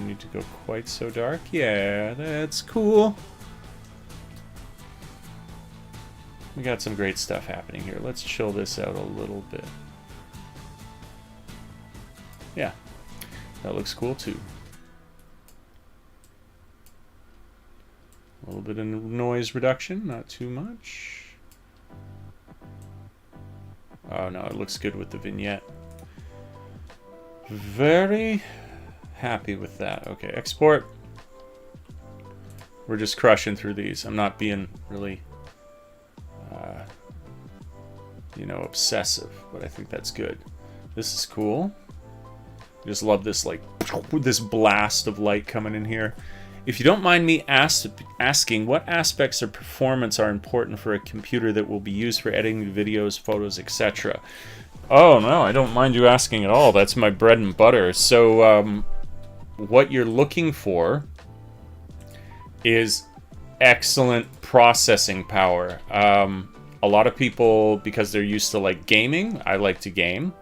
need to go quite so dark. Yeah, that's cool. We got some great stuff happening here. Let's chill this out a little bit. Yeah, that looks cool too. A little bit of noise reduction, not too much. Oh no, it looks good with the vignette. Very happy with that. Okay, export. We're just crushing through these. I'm not being really, you know, obsessive, but I think that's good. This is cool. I just love this, like, this blast of light coming in here. If you don't mind me asking, what aspects of performance are important for a computer that will be used for editing videos, photos, etc.? Oh, no, I don't mind you asking at all. That's my bread and butter. So, what you're looking for is excellent processing power. A lot of people, because they're used to like gaming, I like to game,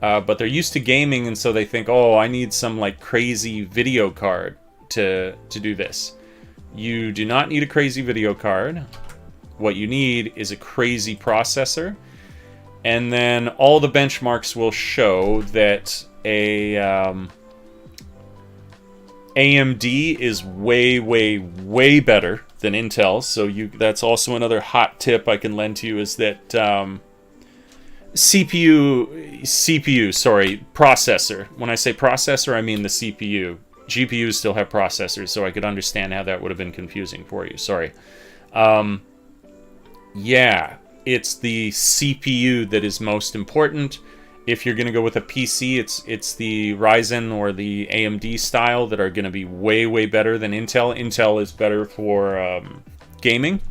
but they're used to gaming, and so they think, oh, I need some like crazy video card to do this. You do not need a crazy video card. What you need is a crazy processor, and then all the benchmarks will show that a AMD is way, way, way better than Intel. So that's also another hot tip I can lend to you, is that processor. When I say processor, I mean the CPU. GPUs still have processors, so I could understand how that would have been confusing for you. Sorry. Yeah, it's the CPU that is most important. If you're going to go with a PC, it's the Ryzen or the AMD style that are going to be way, way better than Intel. Intel is better for gaming,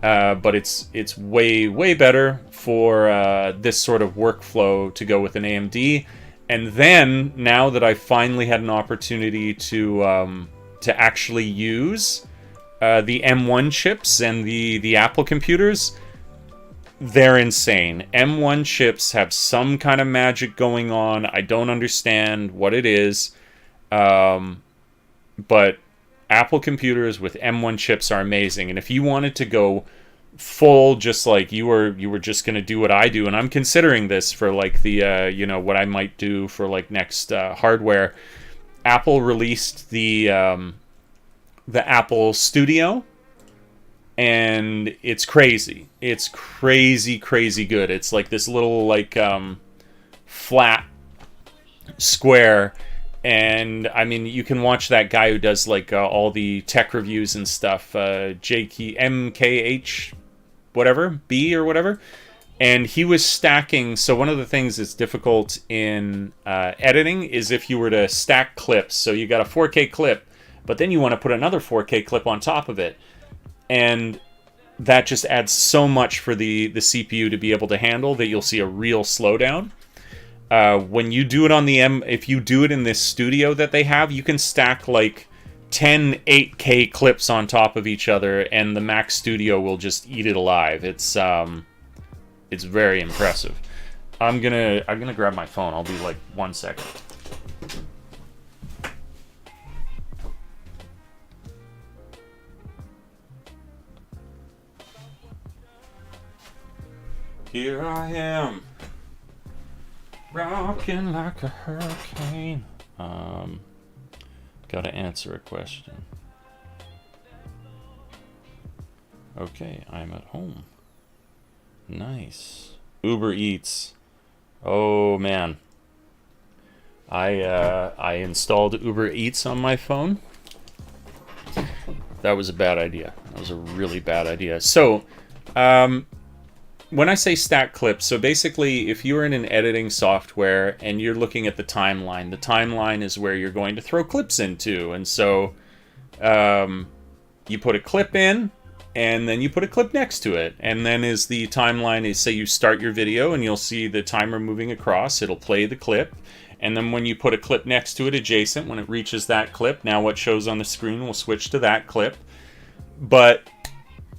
but it's way, way better for this sort of workflow to go with an AMD. And then, now that I've finally had an opportunity to actually use the M1 chips and the Apple computers, they're insane. M1 chips have some kind of magic going on. I don't understand what it is. But Apple computers with M1 chips are amazing. And if you wanted to go full, just like you were just going to do what I do, and I'm considering this for like the, what I might do for like next hardware. Apple released the Apple Studio. And it's crazy. It's crazy, crazy good. It's like this little, like, flat square. And, I mean, you can watch that guy who does, like, all the tech reviews and stuff. MKH, whatever, B or whatever. And he was stacking. So one of the things that's difficult in editing is if you were to stack clips. So you got a 4K clip, but then you want to put another 4K clip on top of it. And that just adds so much for the CPU to be able to handle that you'll see a real slowdown. When you do it on the if you do it in this studio that they have, you can stack like 10 8K clips on top of each other, and the Mac Studio will just eat it alive. It's very impressive. I'm gonna grab my phone. I'll be like 1 second. Here I am, rocking like a hurricane. Gotta answer a question. Okay, I'm at home. Nice. Uber Eats. Oh man. I installed Uber Eats on my phone. That was a bad idea. That was a really bad idea. So, when I say stack clips, so basically if you're in an editing software and you're looking at the timeline is where you're going to throw clips into. And so you put a clip in, and then you put a clip next to it. And then as the timeline is, say you start your video and you'll see the timer moving across, it'll play the clip. And then when you put a clip next to it adjacent, when it reaches that clip, now what shows on the screen will switch to that clip. But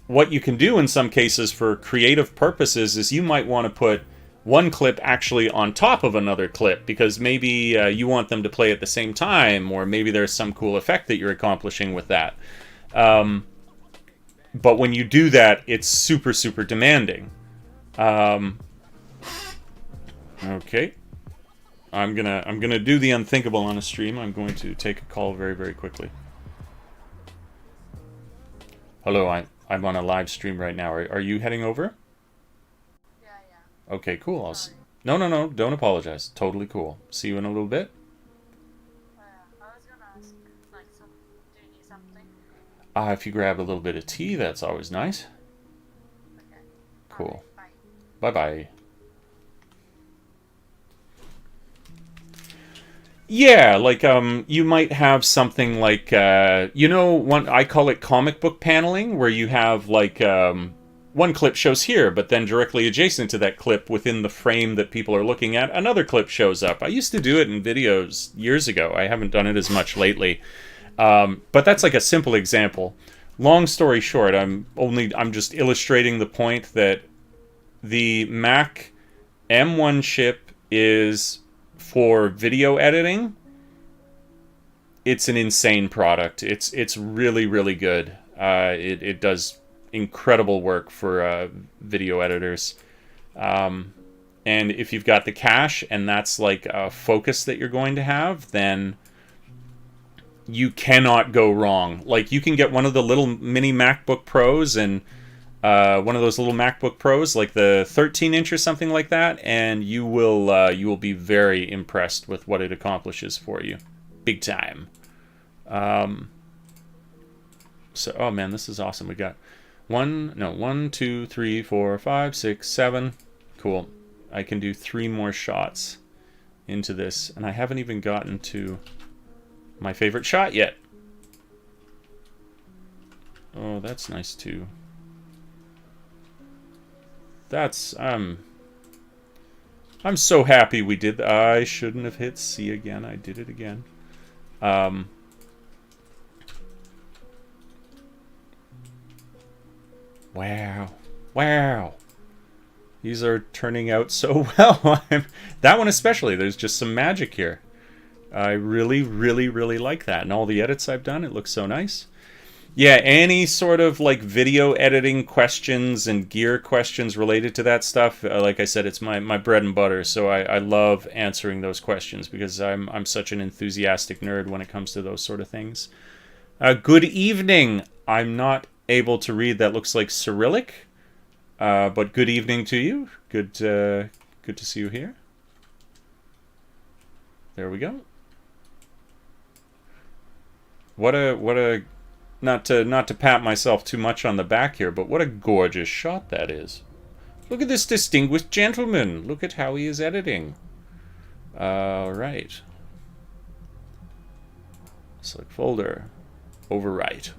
what you can do in some cases for creative purposes is you might want to put one clip actually on top of another clip, because maybe you want them to play at the same time, or maybe there's some cool effect that you're accomplishing with that. But when you do that, it's super, super demanding. Okay. I'm gonna do the unthinkable on a stream. I'm going to take a call very, very quickly. Hello, I'm on a live stream right now. Are you heading over? Yeah. Okay, cool. No, don't apologize. Totally cool. See you in a little bit. I was gonna ask, like, do you need something? If you grab a little bit of tea, that's always nice. Okay. Cool. Bye. Bye-bye. Yeah, like, you might have something like, I call it comic book paneling, where you have, like, one clip shows here, but then directly adjacent to that clip within the frame that people are looking at, another clip shows up. I used to do it in videos years ago. I haven't done it as much lately. But that's like a simple example. Long story short, I'm just illustrating the point that the Mac M1 chip is for video editing. It's an insane product. It's really, really good. It does incredible work for video editors. And if you've got the cache and that's like a focus that you're going to have, then you cannot go wrong. Like, you can get one of the little mini MacBook Pros and one of those little MacBook Pros, like the 13-inch or something like that, and you will be very impressed with what it accomplishes for you. Big time. So, oh man, this is awesome. We got 1, 2, 3, 4, 5, 6, 7. Cool. I can do 3 more shots into this, and I haven't even gotten to my favorite shot yet. Oh, that's nice too. That's I'm so happy we did that. I shouldn't have hit C again. I did it again. Wow. These are turning out so well. That one especially. There's just some magic here. I really, really, really like that. And all the edits I've done, it looks so nice. Yeah, any sort of like video editing questions and gear questions related to that stuff, like I said, it's my bread and butter. So I love answering those questions because I'm such an enthusiastic nerd when it comes to those sort of things. Good evening. I'm not able to read. That looks like Cyrillic, but good evening to you. Good to see you here. There we go. What a not to pat myself too much on the back here, but what a gorgeous shot that is. Look at this distinguished gentleman. Look at how he is editing. All right. Select folder. Overwrite.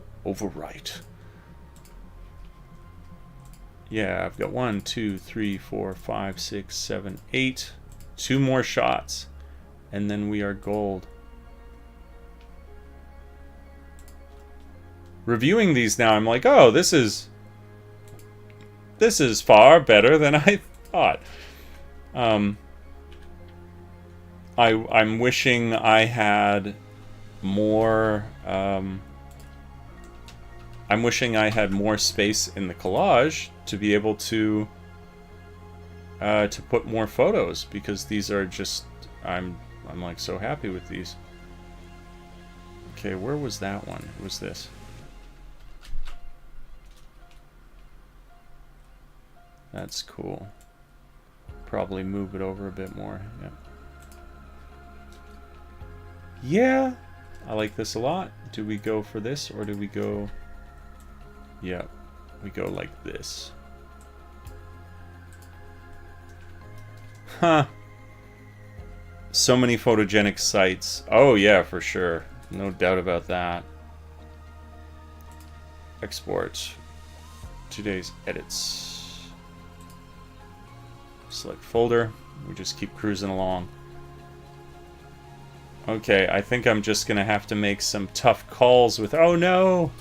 Yeah, I've got 1, 2, 3, 4, 5, 6, 7, 8. 2 more shots, and then we are gold. Reviewing these now, I'm like, oh, this is far better than I thought. I'm wishing I had more. I'm wishing I had more space in the collage to be able to put more photos, because these are just I'm like so happy with these. Okay, where was that one? It was this. That's cool. Probably move it over a bit more. Yeah, I like this a lot. Do we go for this, or do we go... Yeah, we go like this. Huh. So many photogenic sites. Oh yeah, for sure. No doubt about that. Export. Today's edits. Select folder. We just keep cruising along. Okay, I think I'm just gonna have to make some tough calls with... Oh no!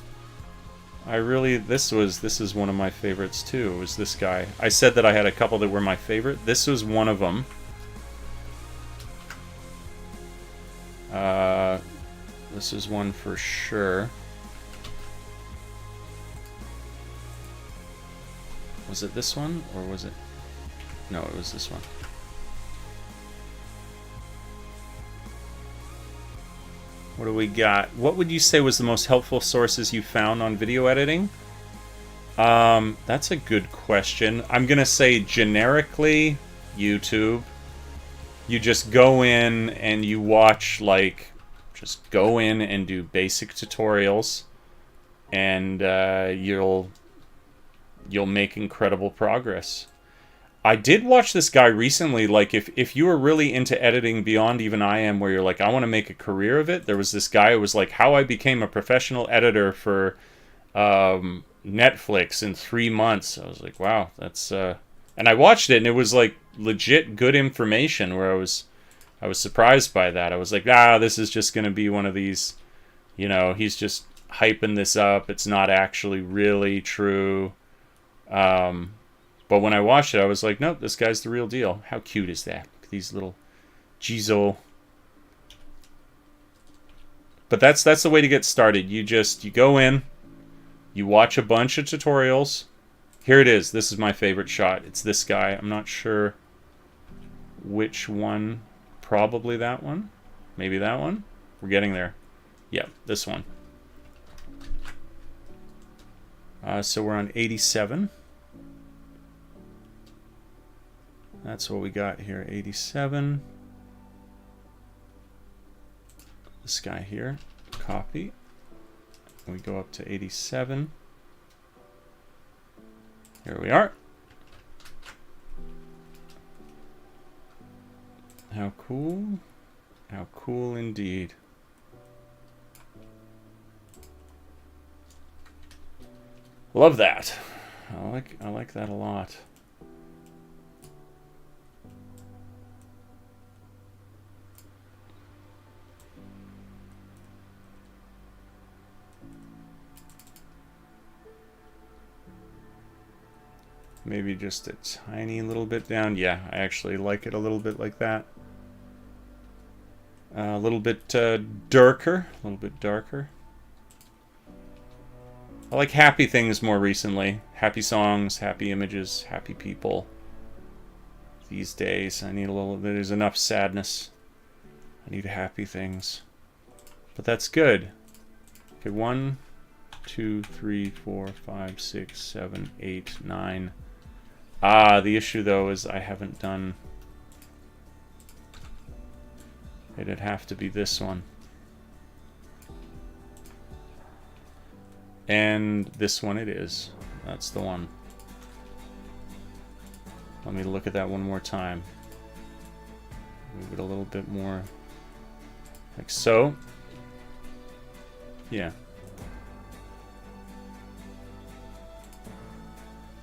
This is one of my favorites too. It was this guy. I said that I had a couple that were my favorite. This was one of them. This is one for sure. Was it this one, or was it... No, it was this one. What do we got? What would you say was the most helpful sources you found on video editing? That's a good question. I'm gonna say generically YouTube. You just go in and you watch, like, just go in and do basic tutorials, and you'll make incredible progress. I did watch this guy recently, like, if you were really into editing beyond even I am, where you're like, I want to make a career of it, there was this guy who was like, how I became a professional editor for Netflix in 3 months. I was like, wow, that's... And I watched it, and it was, like, legit good information, where I was surprised by that. I was like, this is just going to be one of these, You know, he's just hyping this up. It's not actually really true. But when I watched it, I was like, nope, this guy's the real deal. How cute is that? These little Jizo. But that's the way to get started. You go in, you watch a bunch of tutorials. Here it is. This is my favorite shot. It's this guy. I'm not sure which one. Probably that one. Maybe that one. We're getting there. Yeah, this one. So we're on 87. That's what we got here, 87. This guy here, copy. We go up to 87. Here we are. How cool. How cool indeed. Love that. I like that a lot. Maybe just a tiny little bit down. Yeah, I actually like it a little bit like that. A little bit darker. A little bit darker. I like happy things more recently. Happy songs, happy images, happy people. These days, I need a little... There's enough sadness. I need happy things. But that's good. Okay, 1, 2, 3, 4, 5, 6, 7, 8, 9... the issue though is I haven't done... It'd have to be this one. And this one it is. That's the one. Let me look at that one more time. Move it a little bit more. Like so. Yeah.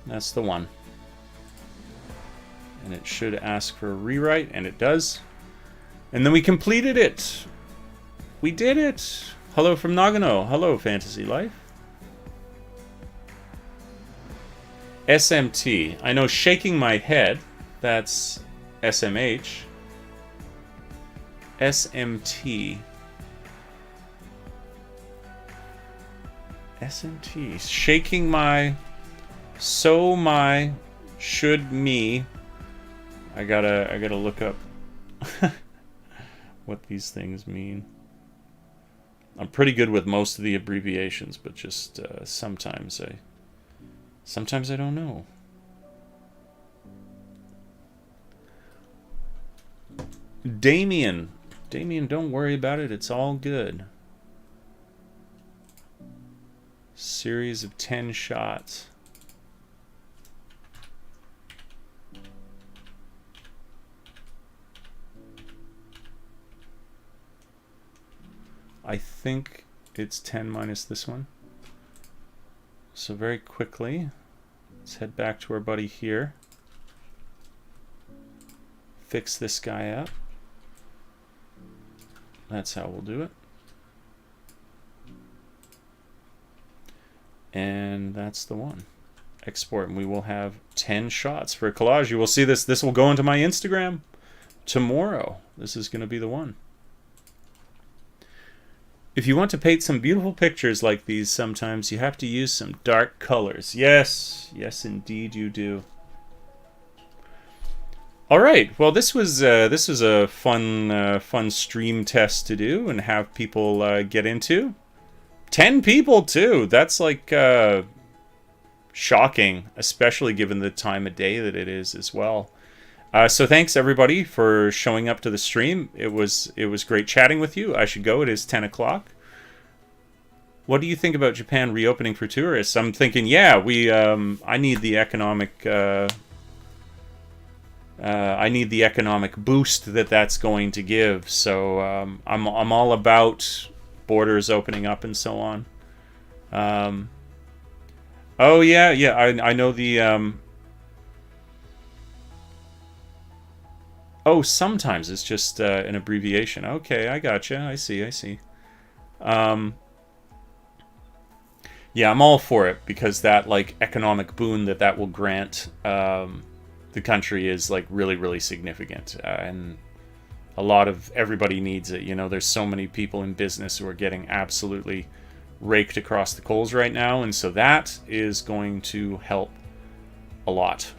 That's the one. And it should ask for a rewrite, and it does. And then we completed it! We did it! Hello from Nagano. Hello, Fantasy Life. SMT. I know shaking my head. That's SMH. SMT. SMT. Shaking my... So my... Should me... I gotta look up what these things mean. I'm pretty good with most of the abbreviations, but just sometimes I don't know. Damien, don't worry about it. It's all good. Series of 10 shots. I think it's 10 minus this one. So very quickly, let's head back to our buddy here. Fix this guy up. That's how we'll do it. And that's the one. Export, and we will have 10 shots for a collage. You will see this. This will go into my Instagram tomorrow. This is going to be the one. If you want to paint some beautiful pictures like these, sometimes you have to use some dark colors. Yes, yes, indeed you do. All right. Well, this was a fun stream test to do and have people get into. 10 people too. That's like shocking, especially given the time of day that it is as well. So thanks everybody for showing up to the stream. It was great chatting with you. I should go. It is 10 o'clock. What do you think about Japan reopening for tourists? I'm thinking, yeah, I need the economic boost that's going to give. So I'm all about borders opening up and so on. Oh yeah, I know the. Oh, sometimes it's just an abbreviation. Okay, I gotcha. I see. Yeah, I'm all for it because that like economic boon that will grant the country is like really, really significant, and a lot of everybody needs it. You know, there's so many people in business who are getting absolutely raked across the coals right now, and so that is going to help a lot.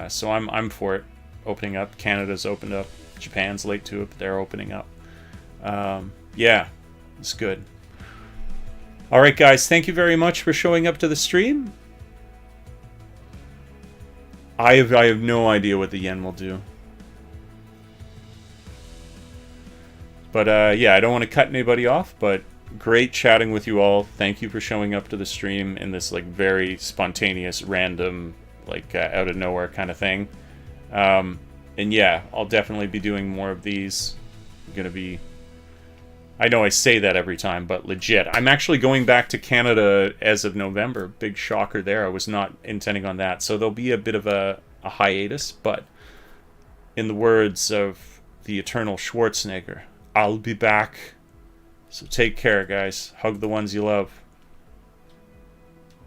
So I'm for it. Opening up, Canada's opened up, Japan's late to it, but they're opening up. Yeah, it's good. All right, guys, thank you very much for showing up to the stream. I have no idea what the yen will do. But yeah, I don't want to cut anybody off, but great chatting with you all. Thank you for showing up to the stream in this like very spontaneous, random, like out of nowhere kind of thing. And yeah, I'll definitely be doing more of these. I'm gonna be... I know I say that every time, but legit. I'm actually going back to Canada as of November. Big shocker there. I was not intending on that. So there'll be a bit of a hiatus, but in the words of the eternal Schwarzenegger, I'll be back. So take care, guys. Hug the ones you love.